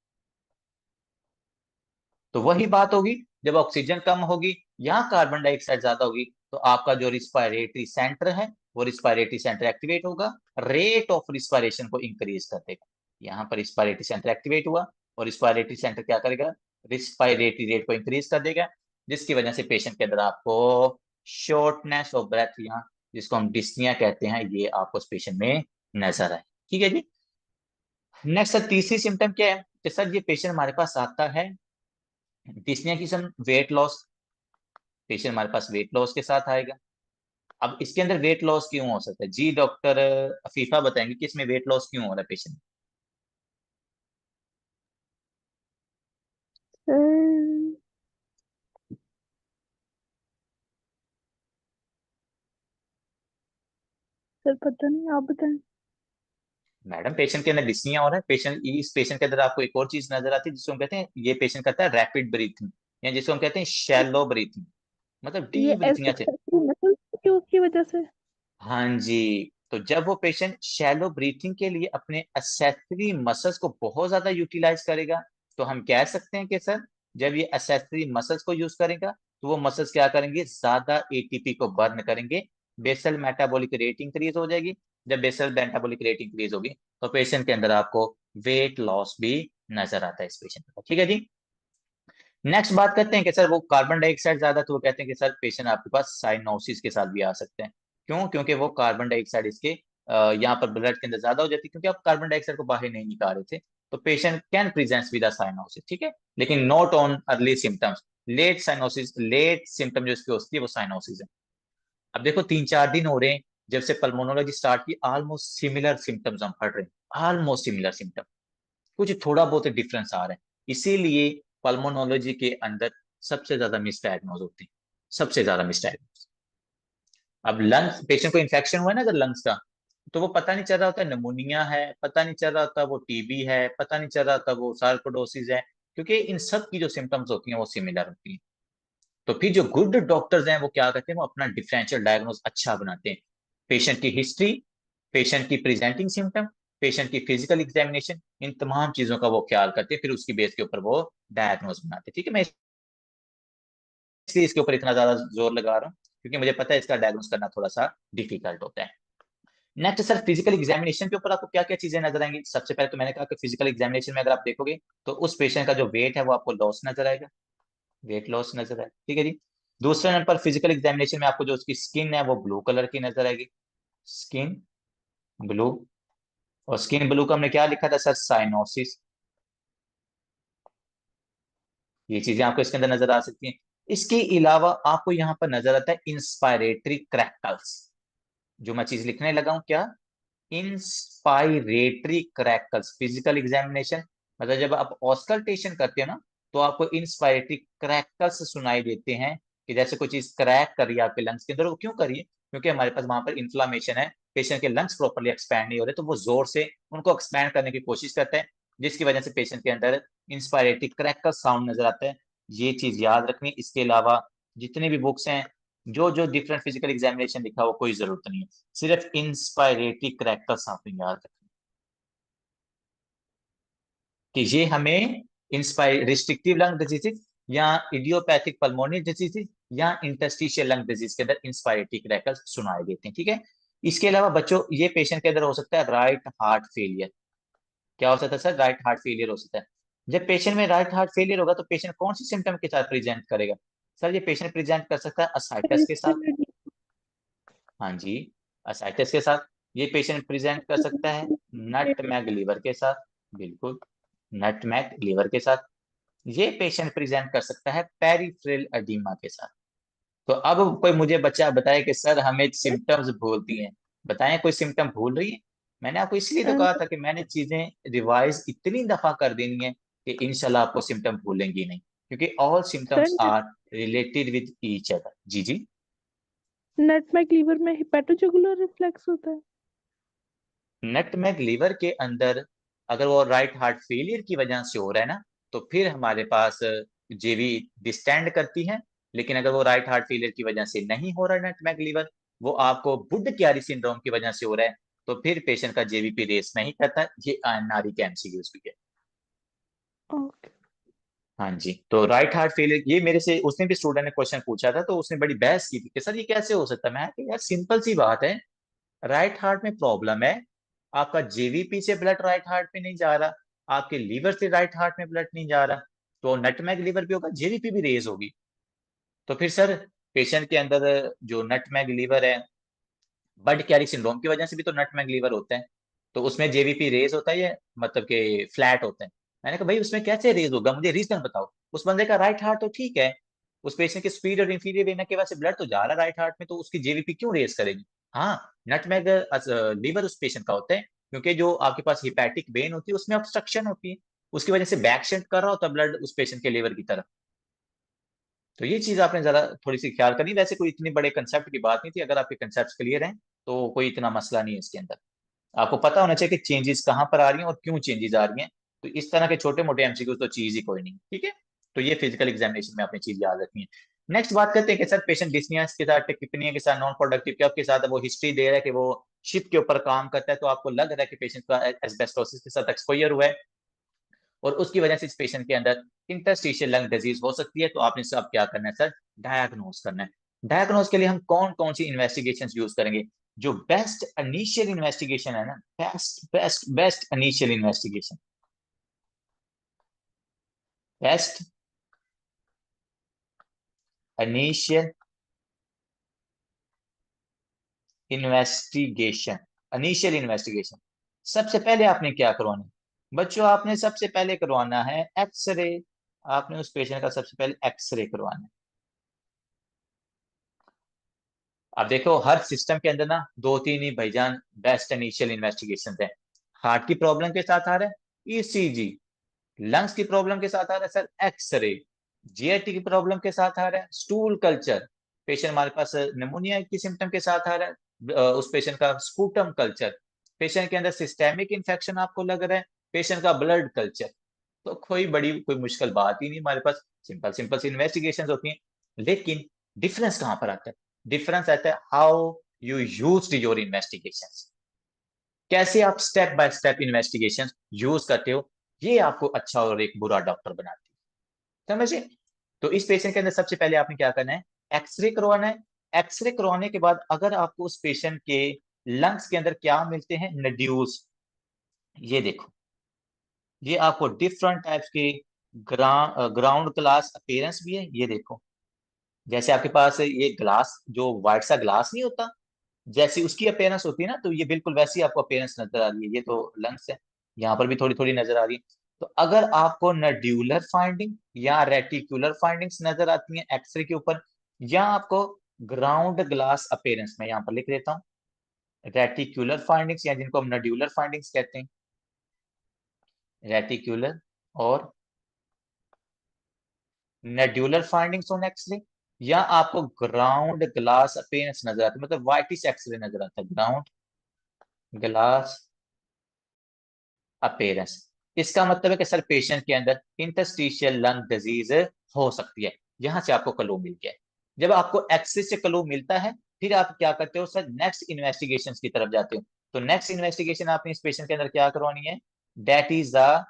तो वही बात होगी, जब ऑक्सीजन कम होगी, यहाँ कार्बन डाइऑक्साइड ज्यादा होगी, तो आपका जो रिस्पायरेटरी सेंटर है, वो रिस्पायरेटरी सेंटर एक्टिवेट होगा, रेट ऑफ रिस्पायरेशन को इंक्रीज कर देगा। यहाँ पर रिस्पायरेटरी सेंटर एक्टिवेट हुआ, और रिस्पायरेटरी सेंटर क्या करेगा? रिस्पायरेटरी रेट को इंक्रीज कर देगा, जिसकी वजह से पेशेंट के अंदर आपको शॉर्टनेस ऑफ ब्रेथ, यहाँ जिसको हम डिस्निया कहते हैं, ये आपको उस पेशेंट में नजर आए। ठीक है जी। नेक्स्ट सर तीसरी सिम्टम क्या है कि सर ये पेशेंट हमारे पास आता है डिस्निया की सम वेट लॉस, पेशेंट हमारे पास वेट लॉस के साथ आएगा। अब इसके अंदर वेट लॉस क्यों हो सकता है जी? डॉक्टर अफीफा बताएंगे कि इसमें वेट लॉस क्यों हो रहा है पेशेंट? सर सर पता नहीं, आप बताएं। मैडम पेशेंट के अंदर डिस्निया हो रहा है, पेशेंट इस पेशेंट के अंदर आपको एक और चीज नजर आती है जिसको हम कहते हैं, ये पेशेंट करता है रैपिड ब्रीथिंग, या जिसको हम कहते हैं शैलो ब्रीथिंग, मतलब ये डीप ब्रीथिंग। एक्सेसरी मसल की उसकी वजह से। हाँ जी, तो जब वो पेशेंट शैलो ब्रीथिंग के लिए अपने एक्सेसरी मसल्स को बहुत ज्यादा यूटिलाइज करेगा, तो हम कह सकते हैं कि सर जब ये एक्सेसरी मसल्स को यूज करेगा, तो वो मसल्स क्या करेंगे? ज्यादा एटीपी को बर्न करेंगे, बेसल मेटाबॉलिक रेट इंक्रीज हो जाएगी। जब बेसल मेटाबॉलिक रेट इंक्रीज होगी, तो पेशेंट के अंदर आपको वेट लॉस भी नजर आता है इस पेशेंट का। ठीक है जी। नेक्स्ट बात करते हैं कि सर वो कार्बन डाइऑक्साइड ज्यादा, तो वो कहते हैं कि सर पेशेंट आपके पास साइनोसिस के साथ भी आ सकते हैं। क्यों? क्योंकि वो कार्बन डाइऑक्साइड इसके यहाँ पर ब्लड के अंदर ज्यादा हो जाती है, क्योंकि आप कार्बन डाइऑक्साइड को बाहर नहीं निकाल रहे थे। तो patient can present with cyanosis, ठीक है, लेकिन not on early symptoms. Late cyanosis, late symptom जो इसकी होती है वो साइनोसिस है। अब देखो 3-4 दिन हो रहे हैं जब से पल्मोनोलॉजी स्टार्ट की, ऑलमोस्ट सिमिलर सिम्टम्स हम पढ़ रहे हैं, ऑलमोस्ट सिमिलर सिम्टम, कुछ थोड़ा बहुत डिफरेंस आ रहा है। इसीलिए पल्मोनोलॉजी के अंदर सबसे ज्यादा मिसडायग्नोज होते हैं, सबसे ज्यादा मिसडायग्नोज। अब लंग्स, पेशेंट को इन्फेक्शन हुआ है ना अगर लंग्स का, तो वो पता नहीं चल रहा होता निमोनिया है, पता नहीं चल रहा होता वो टीबी है, पता नहीं चल रहा होता वो सार्कोडोसिस है, क्योंकि इन सब की जो सिम्टम्स होती हैं वो सिमिलर होती हैं। तो फिर जो गुड डॉक्टर्स हैं वो क्या करते हैं? वो अपना डिफरेंशियल डायग्नोज अच्छा बनाते हैं। पेशेंट की हिस्ट्री, पेशेंट की प्रेजेंटिंग सिम्टम, पेशेंट की फिजिकल एग्जामिनेशन, इन तमाम चीजों का वो ख्याल करते हैं, फिर उसकी बेस के ऊपर वो डायग्नोज बनाते हैं। ठीक है, मैं इसलिए इसके ऊपर इतना ज्यादा जोर लगा रहा हूँ क्योंकि मुझे पता है इसका डायग्नोज करना थोड़ा सा डिफिकल्ट होता है। नेक्स्ट सर फिजिकल एग्जामिनेशन के ऊपर आपको क्या क्या चीजें नजर आएंगी? सबसे पहले तो मैंने कहा कि फिजिकल एग्जामिनेशन में अगर आप देखोगे तो उस पेशेंट का जो वेट है वो आपको लॉस नजर आएगा, वेट लॉस नजर आएगा। ठीक है जी। दूसरे नंबर पर फिजिकल एग्जामिनेशन में आपको जो उसकी स्किन है वो ब्लू कलर की नजर आएगी, स्किन ब्लू। और स्किन ब्लू का हमने क्या लिखा था सर? साइनोसिस। ये चीजें आपको इसके अंदर नजर आ सकती हैं। इसके अलावा आपको यहाँ पर नजर आता है इंस्पायरेटरी क्रैकल्स। जो मैं चीज लिखने लगा हूं क्या? Inspiratory crackles. फिजिकल एग्जामिनेशन मतलब जब आप ऑस्कल्टेशन करते हो ना, तो आपको इंस्पायरेटरी क्रैकल्स सुनाई देते हैं, कि जैसे कोई चीज क्रैक कर रही है आपके लंग्स के अंदर। वो क्यों कर रही है? क्योंकि हमारे पास वहां पर इन्फ्लामेशन है, पेशेंट के लंग्स प्रॉपरली एक्सपैंड नहीं हो रहे, तो वो जोर से उनको एक्सपैंड करने की कोशिश करता है, जिसकी वजह से पेशेंट के अंदर इंस्पायरेटरी क्रैकल साउंड नजर आता है। ये चीज याद रखनी। इसके अलावा जितने भी बुक्स हैं, जो जो डिफरेंट फिजिकल एग्जामिनेशन लिखा हो, कोई जरूरत नहीं है, सिर्फ इंस्पायरेटरी क्रैकल्स आपने याद रखना कि ये हमें इंस्पायर रिस्ट्रिक्टिव लंग डिजीज या इडियोपैथिक पल्मोनरी डिजीज या इंटरस्टिशियल लंग डिजीज के अंदर इंस्पायरेटरी क्रैकल्स सुनाए देते हैं। ठीक है। इसके अलावा बच्चों, ये पेशेंट के अंदर हो सकता है राइट हार्ट फेलियर। क्या हो सकता है सर? राइट हार्ट फेलियर हो सकता है। जब पेशेंट में राइट हार्ट फेलियर होगा, तो पेशेंट कौन सी सिम्टम के साथ प्रेजेंट करेगा? सर, ये पेशेंट प्रेजेंट कर सकता है असाइटिस के साथ। हाँ जी, असाइटिस के साथ। ये पेशेंट प्रेजेंट कर सकता है नटमैग लीवर के साथ। बिल्कुल, नटमैग लीवर के साथ। ये पेशेंट प्रेजेंट कर सकता है पेरिफेरल एडिमा के साथ। तो अब कोई मुझे बच्चा बताए कि सर हमें सिम्टम्स भूलती हैं, बताएं कोई सिम्टम भूल रही है? मैंने आपको इसलिए तो कहा था कि मैंने चीजें रिवाइज इतनी दफा कर देनी है कि इंशाल्लाह आपको सिम्टम भूलेंगी नहीं, क्योंकि all symptoms sir are related with each other. जी जी। नटमेग लीवर में हिपैटोजुगुलर रिफ्लेक्स होता है। नटमेग लीवर के अंदर अगर वो राइट हार्ट फेलियर की वजह से हो रहा है ना, तो फिर हमारे पास जेवी डिस्टेंड करती है। लेकिन अगर वो राइट हार्ट फेलियर की वजह से नहीं हो रहा है नटमेग लीवर, वो आपको बुड क्यारी सिंड्रोम की वजह से हो रहा है, तो फिर पेशेंट का जेवीपी रेस नहीं करता। ये नारी के एमसीक्यूज भी है। ओके हाँ जी। तो राइट हार्ट फेलियर, ये मेरे से उसने भी स्टूडेंट ने क्वेश्चन पूछा था, तो उसने बड़ी बहस की थी कि सर ये कैसे हो सकता है। मैं कि यार सिंपल सी बात है, राइट हार्ट में प्रॉब्लम है, आपका जेवीपी से ब्लड राइट हार्ट में नहीं जा रहा, आपके लीवर से राइट हार्ट में ब्लड नहीं जा रहा, तो नटमैग लीवर भी होगा, जेवीपी भी रेज होगी। तो फिर सर, पेशेंट के अंदर जो नटमैग लीवर है, बड कैरी सिंड्रोम की वजह से भी तो नटमैग लीवर होता है, तो उसमें जेवीपी रेज होता है या मतलब कि फ्लैट होता है? मैंने कहा भाई उसमें कैसे रेज होगा, मुझे रीजन बताओ। उस बंदे का राइट हार्ट तो ठीक है, उस पेशेंट के सुपीरियर और इंफीरियर वेना के वजह से ब्लड तो जा रहा है राइट हार्ट में, तो उसकी जेवीपी क्यों रेज करेगी? हाँ, नटमैग लीवर उस पेशेंट का होता है, क्योंकि जो आपके पास हिपैटिक वेन होती है उसमें ऑब्स्ट्रक्शन होती है, उसकी वजह से बैक शिफ्ट कर रहा होता है ब्लड उस पेशेंट के लीवर की तरफ। तो ये चीज आपने जरा थोड़ी सी ख्याल करनी। वैसे कोई इतनी बड़े कंसेप्ट की बात नहीं थी, अगर आपके कंसेप्ट क्लियर हैं तो कोई इतना मसला नहीं है इसके अंदर। आपको पता होना चाहिए कि चेंजेस कहाँ पर आ रही हैं और क्यों चेंजेस आ रही हैं। तो इस तरह के छोटे मोटे एमसीक्यू तो चीज ही कोई नहीं। ठीक है। तो ये फिजिकल एग्जामिनेशन में आपने चीज याद रखनी है। नेक्स्ट बात करते हैं कि सर पेशेंट डिस्निया के साथ, टिप्पणिया के साथ, नॉन प्रोडक्टिव कफ के साथ वो हिस्ट्री दे रहा है कि वो शिप के ऊपर काम करता है, तो आपको लग रहा है कि पेशेंट का एस्बेस्टोसिस के साथ एक्सपोजर हुआ है, और उसकी वजह से इस पेशेंट के अंदर इंटरस्टिशियल लंग डिजीज हो सकती है। तो आपने सब क्या करना है सर? डायग्नोज करना है। डायग्नोज के लिए हम कौन कौन सी इन्वेस्टिगेशन यूज करेंगे? जो बेस्ट इनिशियल इन्वेस्टिगेशन है ना, best best best initial investigation, best initial investigation, initial investigation. सबसे पहले आपने क्या करवाना है बच्चों? आपने सबसे पहले करवाना है एक्सरे। आपने उस पेशेंट का सबसे पहले एक्सरे करवाना है। अब देखो, हर सिस्टम के अंदर ना दो तीन ही भाईजान बेस्ट इनिशियल इन्वेस्टिगेशन है। हार्ट की प्रॉब्लम के साथ आ रहा है ईसीजी, लंग्स की प्रॉब्लम के साथ आ रहा है सर एक्सरे, जीआईटी की प्रॉब्लम के साथ आ रहा है स्टूल कल्चर, पेशेंट हमारे पास निमोनिया की सिम्टम के साथ आ रहा है उस पेशेंट का स्पूटम कल्चर, पेशेंट के अंदर सिस्टेमिक इन्फेक्शन आपको लग रहा है, पेशेंट का ब्लड कल्चर। तो कोई मुश्किल बात ही नहीं, हमारे पास सिंपल सिंपल सी इन्वेस्टिगेशन होती हैं। लेकिन डिफरेंस कहां पर आता है? डिफरेंस आता है how you used your investigations, कैसे आप step by step investigation use करते हो, ये आपको अच्छा और एक बुरा डॉक्टर बनाती है। समझे? तो इस पेशेंट के अंदर सबसे पहले आपने क्या करना है? एक्सरे करवाना है। एक्सरे करवाने के बाद अगर आपको उस पेशेंट के लंग्स के अंदर क्या मिलते हैं? नड्यूल्स। ये देखो, ये आपको डिफरेंट टाइप्स के ग्राउंड ग्लास अपीयरेंस भी है। ये देखो, जैसे आपके पास ये ग्लास जो व्हाइट सा ग्लास नहीं होता, जैसी उसकी अपीयरेंस होती है ना, तो ये बिल्कुल वैसी आपको अपीयरेंस नजर आ रही है। ये तो लंग्स है, यहाँ पर भी थोड़ी थोड़ी नजर आ रही है। तो अगर आपको नड्यूलर फाइंडिंग या रेटिकुलर फाइंडिंग्स नजर आती हैं एक्सरे के ऊपर, या आपको ग्राउंड ग्लास अपीयरेंस, में यहाँ पर लिख देता हूँ, रेटिकुलर फाइंडिंग्स या जिनको हम नड्यूलर फाइंडिंग्स कहते हैं, रेटिकुलर और नड्यूलर फाइंडिंग्स ऑन एक्सरे, या आपको ग्राउंड ग्लास अपीयरेंस नजर आता है, मतलब वाइटिश एक्सरे नजर आता है, ग्राउंड ग्लास अपीयरेंस। इसका मतलब है कि सर पेशेंट के अंदर इंटरस्टिशियल लंग डिजीज हो सकती है, यहां से आपको क्लू मिल गया। जब आपको एक्सरे से क्लू मिलता है, फिर आप क्या करते हो सर, नेक्स्ट इन्वेस्टिगेशन की तरफ जाते हो। तो नेक्स्ट इन्वेस्टिगेशन आपने इस पेशेंट के अंदर क्या करवानी है, that is the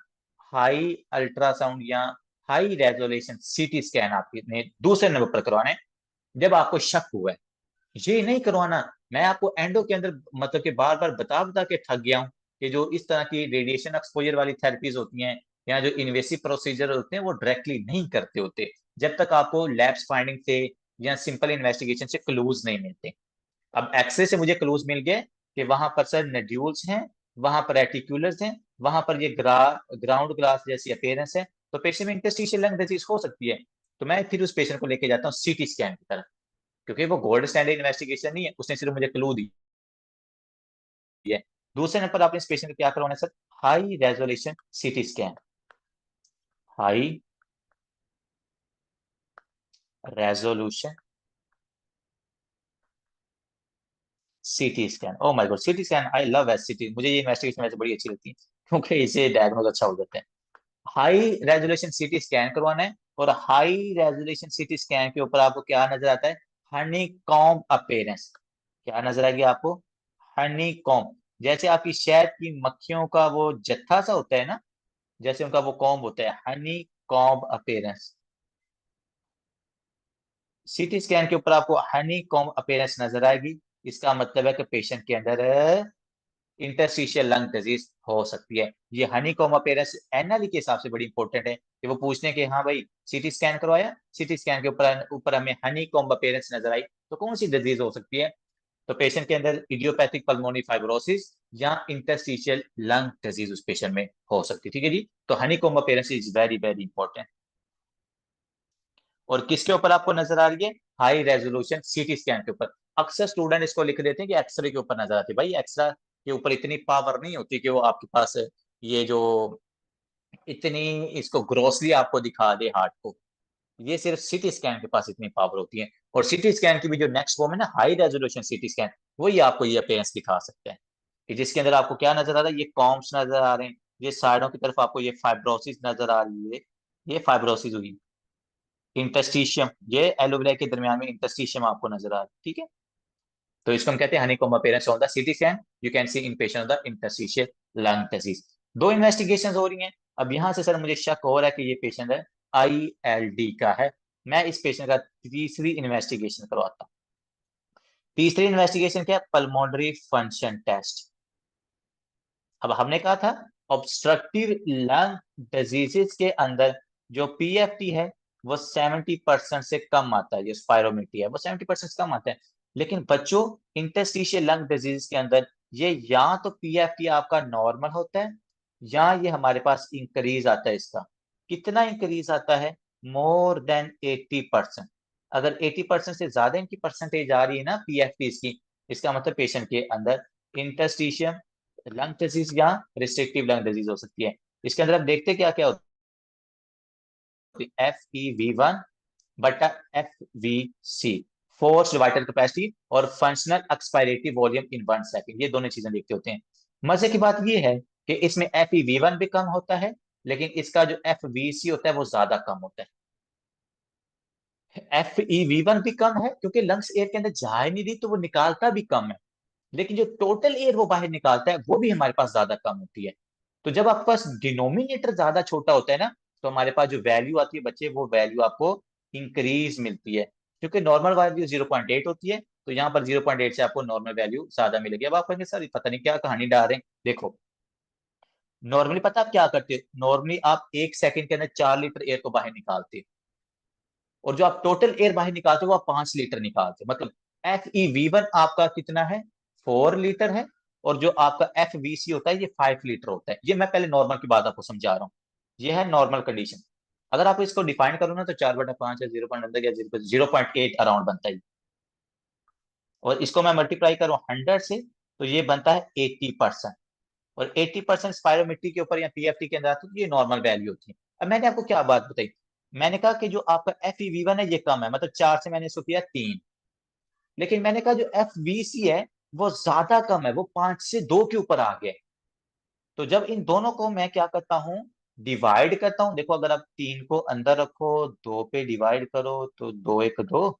high ultrasound या हाई रेजोल्यूशन सीटी स्कैन आपने दूसरे नंबर पर करवाना है जब आपको शक हुआ है। ये नहीं करवाना, मैं आपको एंडो के अंदर मतलब कि बार बार बता बता के थक गया हूँ कि जो इस तरह की रेडिएशन एक्सपोजर वाली थेरेपीज होती हैं या जो इन्वेसिव प्रोसीजर होते हैं वो डायरेक्टली नहीं करते होते जब तक आपको लैब्स फाइंडिंग से या सिंपल इन्वेस्टिगेशन से क्लूज नहीं मिलते। अब एक्सरे से मुझे क्लूज मिल गए कि वहां पर सर नड्यूल्स हैं, वहां पर रेटिकुलर्स हैं, वहां पर ये ग्राउंड ग्लास जैसी अपीयरेंस है, तो पेशेंट में इंटरस्टिशियल लंग डिजीज हो सकती है। तो मैं फिर उस पेशेंट को लेके जाता हूँ सीटी स्कैन की तरफ, क्योंकि वो गोल्ड स्टैंडर्ड इन्वेस्टिगेशन नहीं है, उसने सिर्फ मुझे क्लू दी है। दूसरे नंबर आपने इस पेशेंट को क्या करवाना है sir, high resolution CT scan, high resolution CT scan. Oh my god, CT scan, I love SCT, मुझे ये इन्वेस्टिगेशन वैसे बड़ी अच्छी लगती है क्योंकि इसे डायग्नोज अच्छा हो जाता है। हाई रेजोल्यूशन सीटी स्कैन करवाना है, और हाई रेजोल्यूशन सीटी स्कैन के ऊपर आपको क्या नजर आता है, हनी कॉम्ब अपीयरेंस। क्या नजर आएगी आपको, हनी कॉम्ब, जैसे आपकी शहद की मक्खियों का वो जत्था सा होता है ना, जैसे उनका वो कॉम्ब होता है, Honey comb appearance. CT scan के ऊपर आपको हनी कॉम्ब अपीयरेंस नजर आएगी, इसका मतलब है कि पेशेंट के अंदर इंटरस्टिशियल लंग डिजीज हो सकती है। ये हनी कॉम अपीयरेंस एनएलई के हिसाब से बड़ी इंपॉर्टेंट है कि वो पूछते हैं कि हाँ भाई सीटी स्कैन करवाया, सीटी स्कैन के ऊपर ऊपर हमें हनी कॉम अपीयरेंस नजर आई, तो कौन सी डिजीज हो सकती है। तो पेशेंट के अंदर इडियोपैथिक पल्मोनरी फाइब्रोसिस या इंटरस्टिशियल लंग डिजीज उस पेशेंट में हो सकती है। ठीक है जी, तो Honey com appearance is very very important. और किसके ऊपर आपको नजर आ रही है, हाई रेजोल्यूशन सीटी स्कैन के ऊपर। अक्सर स्टूडेंट इसको लिख देते हैं कि एक्सरे के ऊपर नजर आती है, भाई एक्सरे के ऊपर इतनी पावर नहीं होती कि वो आपके पास ये जो इतनी इसको ग्रोसली आपको दिखा दे हार्ट को, ये सिर्फ सीटी स्कैन के पास इतनी पावर होती है। और सीटी स्कैन की भी जो नेक्स्ट फॉर्म है ना, हाई रेजोल्यूशन सीटी स्कैन, वही आपको ये अपीयरेंस दिखा सकता है कि जिसके अंदर आपको क्या नजर आ रहा है, ये कॉम्स नजर आ रहे हैं, ये साइडों की तरफ आपको ये फाइब्रोसिस नजर आ रही है, ये फाइब्रोसिस हुई, इंटरस्टिशियम, ये एलोविलाई के दरमियान में इंटरस्टिशियम आपको नजर आ रहा है। ठीक है, तो इसको हम कहते हैं honeycomb appearance on the CT scan, you can see in patient of the interstitial lung disease. दो इन्वेस्टिगेशंस हो रही हैं। अब यहां से सर मुझे शक हो रहा है कि ये पेशेंट है आईएलडी का है, मैं इस पेशेंट का तीसरी इन्वेस्टिगेशन करवाता हूँ। तीसरी इन्वेस्टिगेशन क्या है, पल्मोनरी फंक्शन टेस्ट। अब हमने कहा था ऑब्स्ट्रक्टिव लंग डिजीजेस के अंदर जो पीएफटी है वो 70% से कम आता है, जो स्पायरोमीट्री है वो 70% से कम आता है। लेकिन बच्चों, इंटरस्टिशियल लंग डिजीज के अंदर ये या तो पीएफटी आपका नॉर्मल होता है या ये हमारे पास इंक्रीज आता है। इसका कितना इंक्रीज आता है, मोर देन 80%। अगर 80% से ज्यादा इनकी परसेंटेज आ रही है ना पीएफटी की, इसका मतलब पेशेंट के अंदर इंटरस्टिशियल लंग डिजीज या रिस्ट्रिक्टिव लंग डिजीज हो सकती है। इसके अंदर आप देखते क्या क्या होता है, FEV1 बटा FVC, फोर्स वाइटल कैपेसिटी और फंक्शनल एक्सपायरेटिव वॉल्यूम इन 1 सेकंड, ये दोनों चीजें देखते होते हैं। मजे की बात ये है कि इसमें FEV1 भी कम होता है, लेकिन इसका जो FVC होता है वो ज्यादा कम होता है। FEV1 भी कम है क्योंकि लंग्स एयर के अंदर जा ही नहीं रही, तो वो निकालता भी कम है, लेकिन जो टोटल एयर वो बाहर निकालता है वो भी हमारे पास ज्यादा कम होती है। तो जब आपके पास डिनोमिनेटर ज्यादा छोटा होता है ना, तो हमारे पास जो वैल्यू आती है बच्चे, वो वैल्यू आपको इंक्रीज मिलती है, क्योंकि नॉर्मल वैल्यू 0.8 होती है, तो यहाँ पर 0.8 से आपको नॉर्मल वैल्यू ज्यादा मिलेगी। अब आप कहेंगे सर पता नहीं क्या कहानी डाल रहे हैं, देखो नॉर्मली पता आप क्या करते हो, नॉर्मली आप 1 सेकंड के अंदर 4 लीटर एयर को बाहर निकालते हो, और जो आप टोटल एयर बाहर निकालते हो वो आप 5 लीटर निकालते हो। मतलब FEV1 आपका कितना है, 4 लीटर है, और जो आपका FVC होता है ये 5 लीटर होता है। ये मैं पहले नॉर्मल की बात आपको समझा रहा हूँ, ये है नॉर्मल कंडीशन। अगर आप इसको डिफाइन करो ना तो 4/5 या 0 या 0.8 अराउंड बनता है, और इसको मैं मल्टीप्लाई करूँ 100 से, तो ये बनता है 80%, और 80% स्पायरोमेट्री के ऊपर या पीएफटी के अंदर आता है, तो ये नॉर्मल वैल्यू होती है। अब मैंने आपको क्या बात बताई, मैंने कहा कि जो आपका FeV1 है ये कम है, मतलब 4 से मैंने इसको किया 3, लेकिन मैंने कहा जो FVC है वो ज्यादा कम है, वो 5 से 2 के ऊपर आ गया। तो जब इन दोनों को मैं क्या करता हूँ, डिवाइड करता हूँ, देखो अगर आप 3 को अंदर रखो, 2 पे डिवाइड करो, तो 2 1 2,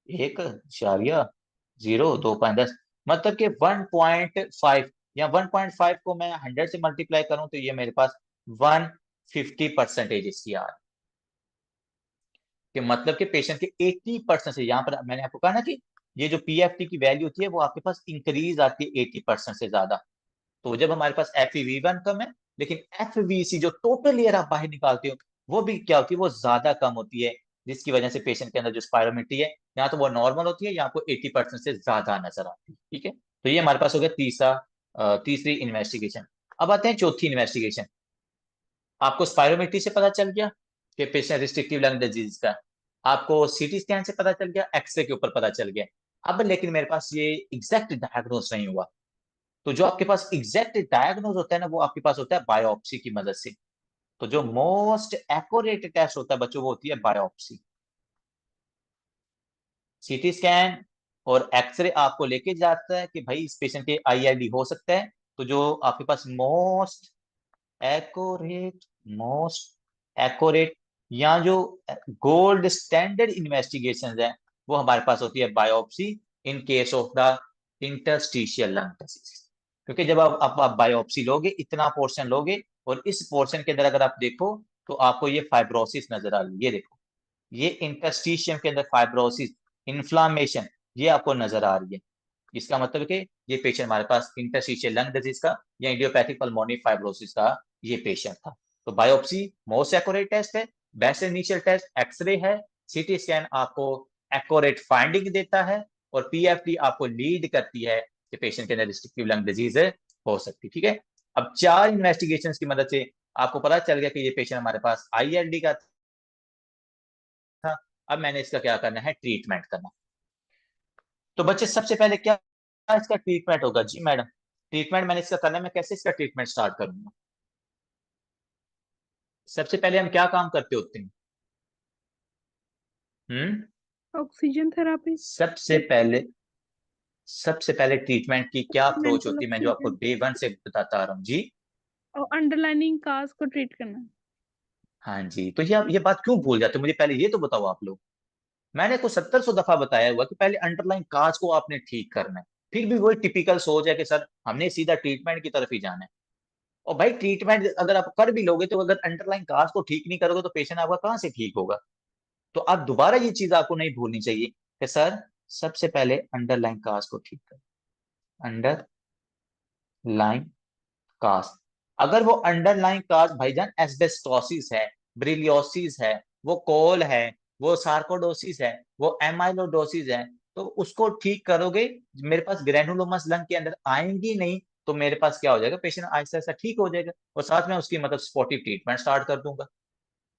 1.0 2 5 10, मतलब कि 1.5, या 1.5 को मैं 100 से मल्टीप्लाई करूं तो ये मेरे पास 150% इसकी आ रही है। कि मतलब कि पेशेंट के 80% से, यहाँ पर मैंने आपको कहा ना कि ये जो पीएफटी की वैल्यू होती है वो आपके पास इंक्रीज आती है 80% से ज्यादा। तो जब हमारे पास FeV1 कम है, लेकिन FVC जो टोटल एयर आप बाहर निकालते हो वो भी क्या होती है, वो ज्यादा कम होती है, जिसकी वजह से पेशेंट के अंदर जो स्पायरोमेट्री है यहाँ तो वो नॉर्मल होती है, यहाँ आपको 80% से ज्यादा नजर आती है। ठीक है, तो ये हमारे पास हो गया तीसरी इन्वेस्टिगेशन। अब आते हैं चौथी इन्वेस्टिगेशन। आपको स्पायरोमेट्री से पता चल गया कि पेशेंट रिस्ट्रिक्टिव लंग डिजीज का, आपको सीटी स्कैन से पता चल गया, एक्सरे के ऊपर पता चल गया। अब लेकिन मेरे पास ये एग्जैक्ट डायग्नोज नहीं हुआ। तो जो आपके पास एग्जैक्ट डायग्नोज होता है ना, वो आपके पास होता है बायोप्सी की मदद से। तो जो मोस्ट एक्यूरेट टेस्ट होता है बच्चों, वो होती है बायोप्सी। सीटी स्कैन और एक्सरे आपको लेके जाता है कि भाई इस पेशेंट के ILD हो सकता है। तो जो आपके पास एक्यूरेट मोस्ट एक्यूरेट या जो गोल्ड स्टैंडर्ड इन्वेस्टिगेशन है, वो हमारे पास होती है biopsy in case of the interstitial lung disease. क्योंकि जब आप बायोप्सी लोगे, इतना पोर्शन लोगे, और इस पोर्शन के अंदर अगर आप देखो तो आपको ये फाइब्रोसिस नजर आ रही है। ये देखो, ये इंटरस्टिशियम के अंदर फाइब्रोसिस, इन्फ्लामेशन, ये आपको नजर आ रही है। इसका मतलब है कि ये पेशेंट हमारे पास इंटरस्टिशियल लंग डिजीज का या इडियोपैथिक पल्मोनरी फाइब्रोसिस का ये पेशेंट था। तो बायोप्सी मोस्ट एक्यूरेट टेस्ट है, बेस्ट इनिशियल टेस्ट एक्सरे है, सीटी स्कैन आपको एक्यूरेट फाइंडिंग देता है, और पीएफटी आपको लीड करती है कि पेशेंट के अंदर रिस्ट्रिक्टिव लंग डिजीज हो सकती है। ठीक है, अब 4 इन्वेस्टिगेशन की मदद से आपको पता चल गया कि ये पेशेंट हमारे पास ILD का था। अब मैंने इसका क्या करना है, ट्रीटमेंट करना। तो बच्चे सबसे पहले क्या इसका ट्रीटमेंट होगा? जी मैडम, ट्रीटमेंट मैंने इसका करना है, मैं कैसे इसका ट्रीटमेंट स्टार्ट करूंगा? सबसे पहले हम क्या काम करते होते हैं? ऑक्सीजन थेरेपी, सबसे पहले ट्रीटमेंट की क्या अप्रोच मेंटल होती है, मैं जो आपको ऑक्सीजन डे 1 से बताता आ रहा हूँ जी। और अंडरलाइनिंग काज को ट्रीट करना। हाँ जी, तो ये बात क्यों भूल जाते हो? मुझे पहले ये तो बताओ आप लोग। मैंने को 70 दफा बताया हुआ कि पहले अंडरलाइन काज को आपने ठीक करना है। फिर भी वही टिपिकल सोच है कि सर हमने सीधा ट्रीटमेंट की तरफ ही जाना है। और भाई ट्रीटमेंट अगर आप कर भी लोगे, तो अगर अंडरलाइन काज को ठीक नहीं करोगे तो पेशेंट आपका कहाँ से ठीक होगा? तो आप दोबारा ये चीज आपको नहीं भूलनी चाहिए कि सर सबसे पहले अंडरलाइन काज को ठीक कर, अंडरलाइन काज। अगर वो अंडरलाइन काज भाईजान एस्बेस्टोसिस है, ब्रिलियोसिस है, वो कोल है, वो सार्कोडोसिस है, वो एमाइलोडोसिस है, तो उसको ठीक करोगे, मेरे पास ग्रेनुलोमस लंग के अंदर आएंगी नहीं, तो मेरे पास क्या हो जाएगा, पेशेंट आहिस्ता आहिस्ता ठीक हो जाएगा, और साथ में उसकी मतलब सपोर्टिव ट्रीटमेंट स्टार्ट कर दूंगा।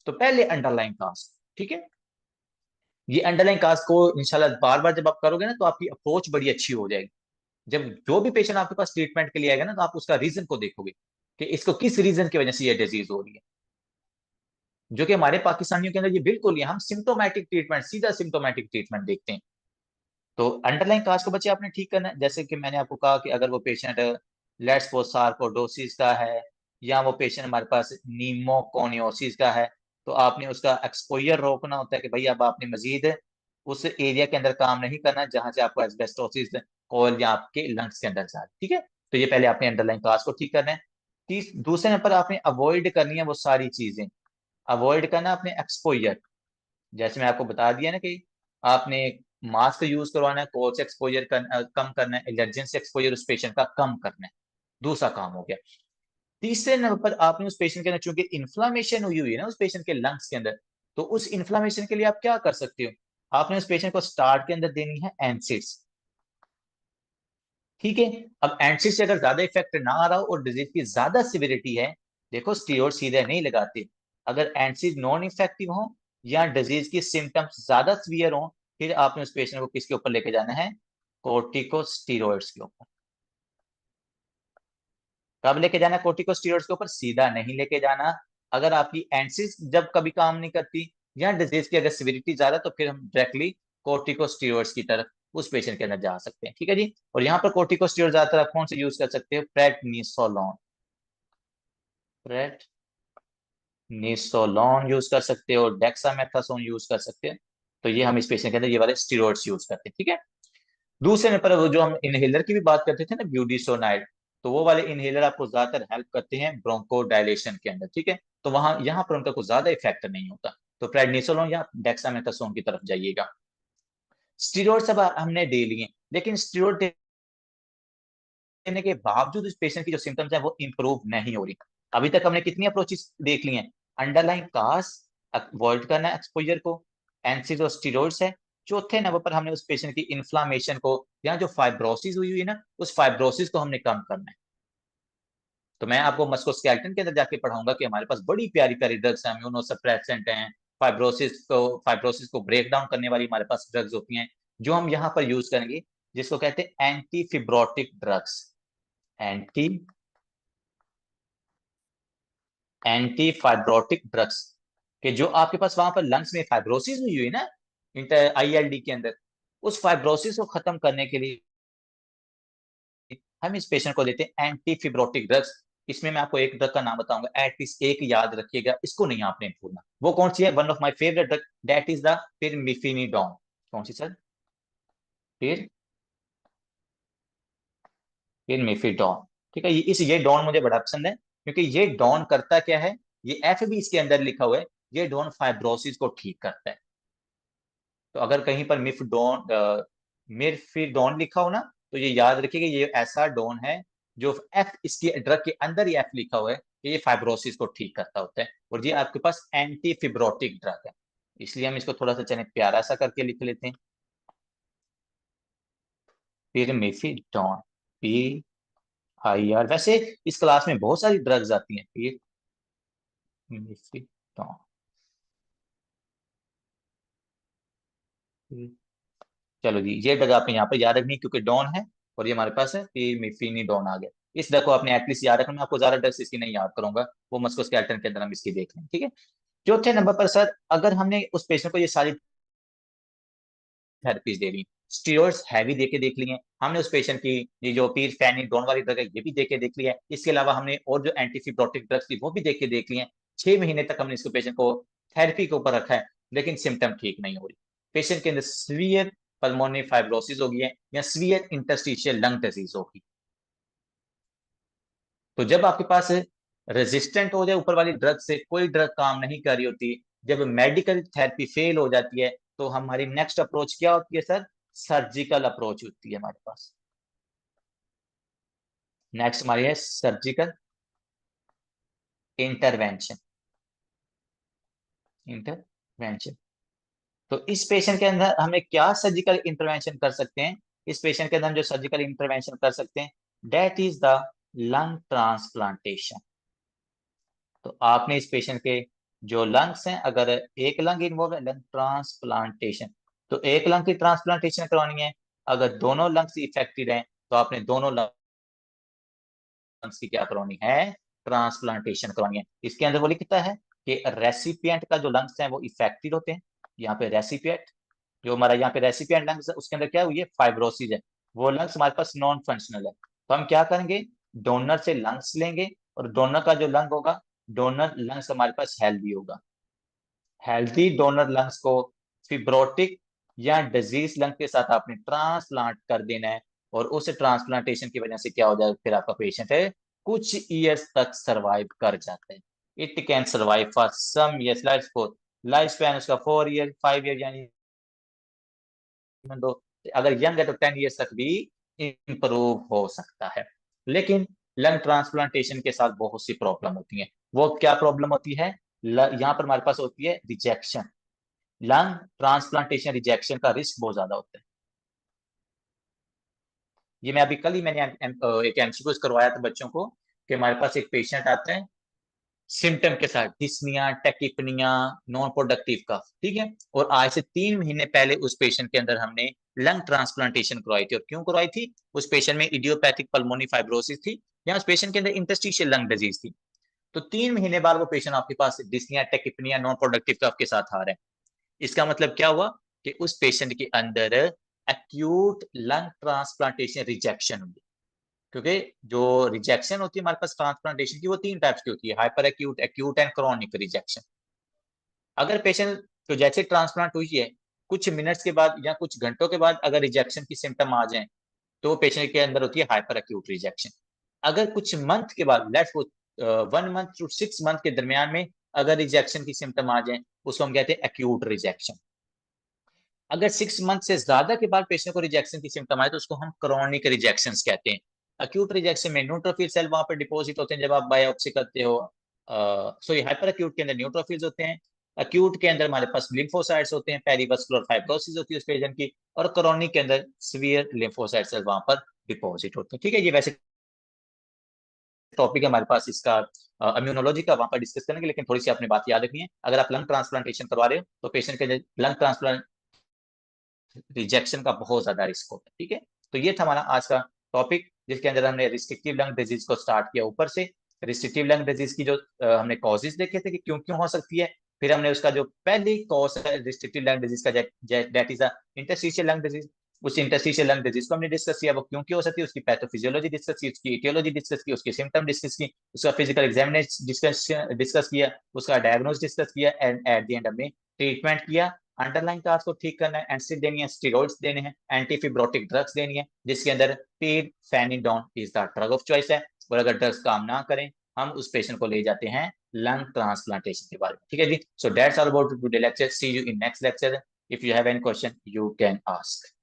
तो पहले अंडरलाइन काज, ठीक है। ये अंडरलाइन काज को इंशाल्लाह बार बार जब आप करोगे ना, तो आपकी अप्रोच बड़ी अच्छी हो जाएगी। जब जो भी पेशेंट आपके पास ट्रीटमेंट के लिए आएगा ना, तो आप उसका रीजन को देखोगे कि इसको किस रीजन की वजह से ये डिजीज हो रही है। जो कि हमारे पाकिस्तानियों के अंदर ये बिल्कुल ही, हम सिम्टोमेटिक ट्रीटमेंट, सीधा सिम्टोमेटिक ट्रीटमेंट देखते हैं। तो अंडरलाइन काज को बच्चे आपने ठीक करना है। जैसे कि मैंने आपको कहा कि अगर वो पेशेंट लेट्स सपोज सार्कोडोसिस का है, या वो पेशेंट हमारे पास नीमोकोनियोसिस का है, तो आपने उसका एक्सपोजर रोकना होता है कि भाई अब आपने मजीद उस एरिया के अंदर काम नहीं करना जहां से आपको एस्बेस्टोसिस कोल या आपके लंग्स के अंदर जा रही है। ठीक है, तो ये पहले आपने अंडरलाइन काज को ठीक करना है। दूसरे नंबर आपने अवॉइड करनी है वो सारी चीजें, अवॉइड करना अपने एक्सपोजर। जैसे मैं आपको बता दिया ना कि आपने मास्क यूज करवाना है, कोर्स एक्सपोजर कम करना है, एलर्जन से एक्सपोजर उस पेशेंट का कम करना है। दूसरा काम हो गया। तीसरे नंबर पर आपने उस पेशेंट के अंदर चूंकि इन्फ्लामेशन हुई हुई है ना उस पेशेंट के लंग्स के अंदर, तो उस इन्फ्लामेशन के लिए आप क्या कर सकते हो, आपने उस पेशेंट को स्टार्ट के अंदर देनी है एंसिड्स। ठीक है, अब एंसिड से अगर ज्यादा इफेक्ट ना आ रहा हो और डिजीज की ज्यादा सिविरिटी है, देखो स्टीरोड सीधे नहीं लगाते। अगर एंसिड नॉन इफेक्टिव हो या डिजीज की सिम्टम्स ज्यादा सीवियर हो, फिर आपने उस पेशेंट को किसके ऊपर लेके जाना है, कोर्टिकोस्टीरोइड्स के ऊपर। कब लेके जाना कोर्टिकोस्टेरॉइड्स के ऊपर? सीधा नहीं लेके जाना। अगर आपकी एंसिस जब कभी काम नहीं करती या डिजीज की अगर सिविरिटी ज्यादा, तो फिर हम डायरेक्टली कोर्टिकोस्टेरॉइड्स की तरफ उस पेशेंट के अंदर जा सकते हैं, ठीक है जी। और यहाँ पर कोर्टिकोस्टेरॉइड ज्यादातर आप कौन से यूज कर सकते हो? प्रेडनिसोलोन, प्रेडनिसोलोन यूज कर सकते हो, डेक्सामेथासोन यूज कर सकते हैं। तो ये हम इस पेशेंट के अंदर ये वाले स्टेरॉइड्स यूज करते हैं, ठीक है। दूसरे नंबर पर वो जो हम इनहेलर की भी बात करते थे ना, ब्यूडिसोनाइड, तो वो वाले इनहेलर आपको ज्यादातर हेल्प करते हैं ब्रोंको डायलेशन के अंदर, ठीक है। तो वहां यहाँ पर उनका कुछ ज्यादा इफेक्ट नहीं होता। तो प्रेडनिसोलोन या डेक्सामेथासोन की तरफ जाइएगा। स्टीरॉयड सब हमने दे लिए, लेकिन स्टीरॉयड देने के बावजूद इस पेशेंट की जो सिम्टम्स है वो इंप्रूव नहीं हो रही। अभी तक हमने कितनी अप्रोचेस देख ली हैं? अंडरलाइन काज अवॉइड करना एक्सपोजर को, एंसिस और स्टीरॉइड्स है। चौथे नंबर पर हमने उस पेशेंट की इन्फ्लामेशन को या जो फाइब्रोसिस हुई है ना, उस फाइब्रोसिस को हमने कम करना है। तो मैं आपको मस्कुलोस्केलेटन के अंदर जाके पढ़ाऊंगा कि हमारे पास बड़ी प्यारी प्यारी ड्रग्स हैं, इम्यूनोसप्रेसेंट हैं, फाइब्रोसिस को ब्रेक डाउन करने वाली हमारे पास ड्रग्स होती हैं, जो हम यहाँ पर यूज करेंगे, जिसको कहते हैं anti fibrotic drugs. Anti fibrotic drugs के जो आपके पास वहां पर लंग्स में फाइब्रोसिस हुई हुई ना, इंटर ILD के अंदर, उस फाइब्रोसिस को खत्म करने के लिए हम इस पेशेंट को देते हैं एंटी फिब्रोटिक ड्रग्स। इसमें मैं आपको एक ड्रग का नाम बताऊंगा, एटलीस्ट एक याद रखिएगा, इसको नहीं आपने भूलना। वो कौन सी है? One of my favourite drug, that is the pirfenidone. कौन सी सर? पिरमिफेनिडोन, ठीक है। ये डॉन मुझे बड़ा पसंद है, क्योंकि ये डॉन करता क्या है, ये F भी इसके अंदर लिखा हुआ है, ये डॉन फाइब्रोसिस को ठीक करता है। तो अगर कहीं पर मिरफिडोन लिखा हो ना, तो ये याद रखिएगा, ये ऐसा डोन है जो F, इसकी ड्रग के अंदर ही F लिखा हुआ है कि ये फाइब्रोसिस को ठीक करता होता है, और ये आपके पास एंटी फिब्रोटिक ड्रग है। इसलिए हम इसको थोड़ा सा चले प्यारा सा करके लिख लेते हैं, पिरमिफिडोन, PIR। वैसे इस क्लास में बहुत सारी ड्रग्स आती हैं, पिरमिफिडोन। चलो जी, ये ड्रग आपने यहाँ पर याद रखनी, क्योंकि डॉन है और ये हमारे पास है, पिरमिफेनिडोन आ गया। इस ड्रग को आपने एटलीस्ट याद रखना, मैं आपको ज्यादा ड्रग्स इसकी नहीं याद करूंगा, वो मस्कुलोस्केलेटन के अंदर हम इसकी देख लें, ठीक है। चौथे नंबर पर सर, अगर हमने उस पेशेंट को ये सारी थेरेपीज दे दी, स्टीरॉइड्स हैवी देके देख लिए, हमने उस पेशेंट की ये जो पिरफेनिडोन वाली ड्रग है ये भी देके देख लिया है, इसके अलावा हमने और जो एंटी फिब्रोटिक ड्रग्स थी वो भी देके देख लिए हैं। 6 महीने तक हमने इसको पेशेंट को थेरेपी के ऊपर रखा है, लेकिन सिम्टम ठीक नहीं हो रही। पेशेंट के अंदर सीवियर पल्मोनरी फाइब्रोसिस होगी है या सीवियर इंटरस्टिशियल लंग डिजीज होगी। तो जब आपके पास रेजिस्टेंट हो जाए ऊपर वाली ड्रग से, कोई ड्रग काम नहीं कर रही होती, जब मेडिकल थेरेपी फेल हो जाती है, तो हमारी नेक्स्ट अप्रोच क्या होती है सर? सर्जिकल अप्रोच होती है हमारे पास। नेक्स्ट हमारी है सर्जिकल इंटरवेंशन। इंटरवेंशन, तो इस पेशेंट के अंदर हमें क्या सर्जिकल इंटरवेंशन कर सकते हैं? इस पेशेंट के अंदर हम जो सर्जिकल इंटरवेंशन कर सकते हैं, that is the lung transplantation. तो आपने इस पेशेंट के जो लंग्स हैं, अगर एक लंग इन्वॉल्व है, लंग ट्रांसप्लांटेशन, तो एक लंग की ट्रांसप्लांटेशन करवानी है। अगर दोनों लंग्स इफेक्टेड हैं, तो आपने दोनों लंग्स की क्या करवानी है? ट्रांसप्लांटेशन करवानी है। इसके अंदर वो लिखता है कि रेसिपिएंट का जो लंग्स हैं वो इफेक्टेड होते हैं। यहाँ पे रेसिपिएंट, जो हमारा यहाँ पे रेसिपिएंट लंग्स है, उसके अंदर क्या हुई है? फाइब्रोसिस है। वो लंग्स हमारे पास नॉन फंक्शनल है, तो हम क्या करेंगे? डोनर से लंग्स लेंगे, और डोनर का जो लंग होगा, डोनर लंग्स हमारे पास हेल्दी होगा। हेल्दी डोनर लंग्स को फिब्रोटिक या डिजीज लंग के साथ आपने ट्रांसप्लांट कर देना है, और उस ट्रांसप्लांटेशन की वजह से क्या हो जाएगा? फिर आपका पेशेंट है कुछ ईयर्स तक सरवाइव कर जाता है। It can survive for some years, life span उसका 4 ईयर 5 ईयर, यानी दो, अगर यंग है तो 10 ईयर्स तक भी इंप्रूव हो सकता है। लेकिन लंग ट्रांसप्लांटेशन के साथ बहुत सी प्रॉब्लम होती है। वो क्या प्रॉब्लम होती है? यहाँ पर हमारे पास होती है रिजेक्शन। लंग ट्रांसप्लांटेशन रिजेक्शन का रिस्क बहुत ज्यादा होता है। ये मैं अभी कल ही मैंने एक MCQ करवाया था बच्चों को, कि हमारे पास एक पेशेंट आता है सिम्टम के साथ, dyspnoea, tachypnoea, non productive cough, ठीक है। और आज से 3 महीने पहले उस पेशेंट के अंदर हमने लंग ट्रांसप्लांटेशन करवाई थी। और क्यों करवाई थी? उस पेशेंट में इडियोपैथिक पल्मोनी फाइब्रोसिस थी, या उस पेशेंट के अंदर इंटरस्टिशियल लंग डिजीज थी, तो 3 महीने बाद वो पेशेंट आपके पास dyspnoea, tachypnoea, non productive cough के साथ आ रहा है। इसका मतलब क्या हुआ कि उस पेशेंट के अंदर एक्यूट लंग ट्रांसप्लांटेशन रिजेक्शन हुई। क्योंकि जो रिजेक्शन होती है हमारे पास ट्रांसप्लांटेशन की, वो 3 टाइप्स की होती है, hyper acute, acute and chronic rejection. अगर पेशेंट तो जैसे ट्रांसप्लांट हुई है, कुछ मिनट्स के बाद या कुछ घंटों के बाद अगर रिजेक्शन की सिम्टम आ जाए, तो पेशेंट के अंदर होती है हाइपर एक्यूट रिजेक्शन। अगर कुछ मंथ के बाद, लेट्स वो 1 मंथ टू 6 मंथ के दरमियान में अगर रिजेक्शन की सिम्टम आ जाए, उसको हम कहते हैं एक्यूट रिजेक्शन। अगर 6 मंथ से ज्यादा के बाद पेशेंट को रिजेक्शन की सिम्टम आए, तो उसको हम क्रॉनिक रिजेक्शन कहते हैं। अक्यूट रिजेक्शन में न्यूट्रोफिल सेल वहां पर डिपॉजिट होते हैं जब आप बायोप्सी करते हो। सॉरी, हाइपर अक्यूट के अंदर न्यूट्रोफिल्स होते हैं, अक्यूट के अंदर हमारे पास लिम्फोसाइट्स होते हैं, पेरिवस्कुलर फाइब्रोसिस होती है उस पेशेंट की, और क्रॉनिक के अंदर सीवियर लिम्फोसाइट सेल वहां पर डिपॉजिट होते हैं। ठीक है, ये वैसे टॉपिक है हमारे पास इसका इम्यूनोलॉजी का, वहां पर डिस्कस करेंगे, लेकिन थोड़ी सी आपने बात याद रखनी है। अगर आप लंग ट्रांसप्लांटेशन करवा रहे हो, तो पेशेंट के लंग ट्रांसप्लांट रिजेक्शन का बहुत ज्यादा रिस्क होता है। ठीक है, तो ये था हमारा आज का टॉपिक, जिसके अंदर हमने रिस्ट्रिक्टिव लंग डिजीज को स्टार्ट किया ऊपर से। रिस्ट्रिक्टिव लंग डिजीज की जो हमने कॉजेज देखे थे कि क्यों क्यों हो सकती है, फिर हमने उसका जो पहली कॉज है रिस्ट्रिक्टिव लंग डिजीज का, that is interstitial lung disease, उस इंटरस्टिशियल लंग डिजीज को हमने डिस्कस किया, वो क्यों क्यों हो सकती है, उसकी पैथोफिजियोलॉजी डिस्कस की, उसकी इटियोलॉजी डिस्कस की, उसके सिम्टम डिस्कस की, उसका फिजिकल एग्जामिनेशन डिस्कस किया, उसका डायग्नोस डिस्कस किया, एंड एट द एंड हमने ट्रीटमेंट किया। अंडरलाइन काज को ठीक करना है, एंसिड देनी है, स्टेरॉइड्स देने हैं, एंटीफिब्रोटिक ड्रग्स देनी है, जिसके अंदर pirfenidone is the drug of choice है। और अगर ड्रग्स काम ना करें, हम उस पेशेंट को ले जाते हैं लंग ट्रांसप्लांटेशन के बारे में। ठीक है जी, so that's all about today lecture, see you in next lecture. If you have any question you can ask.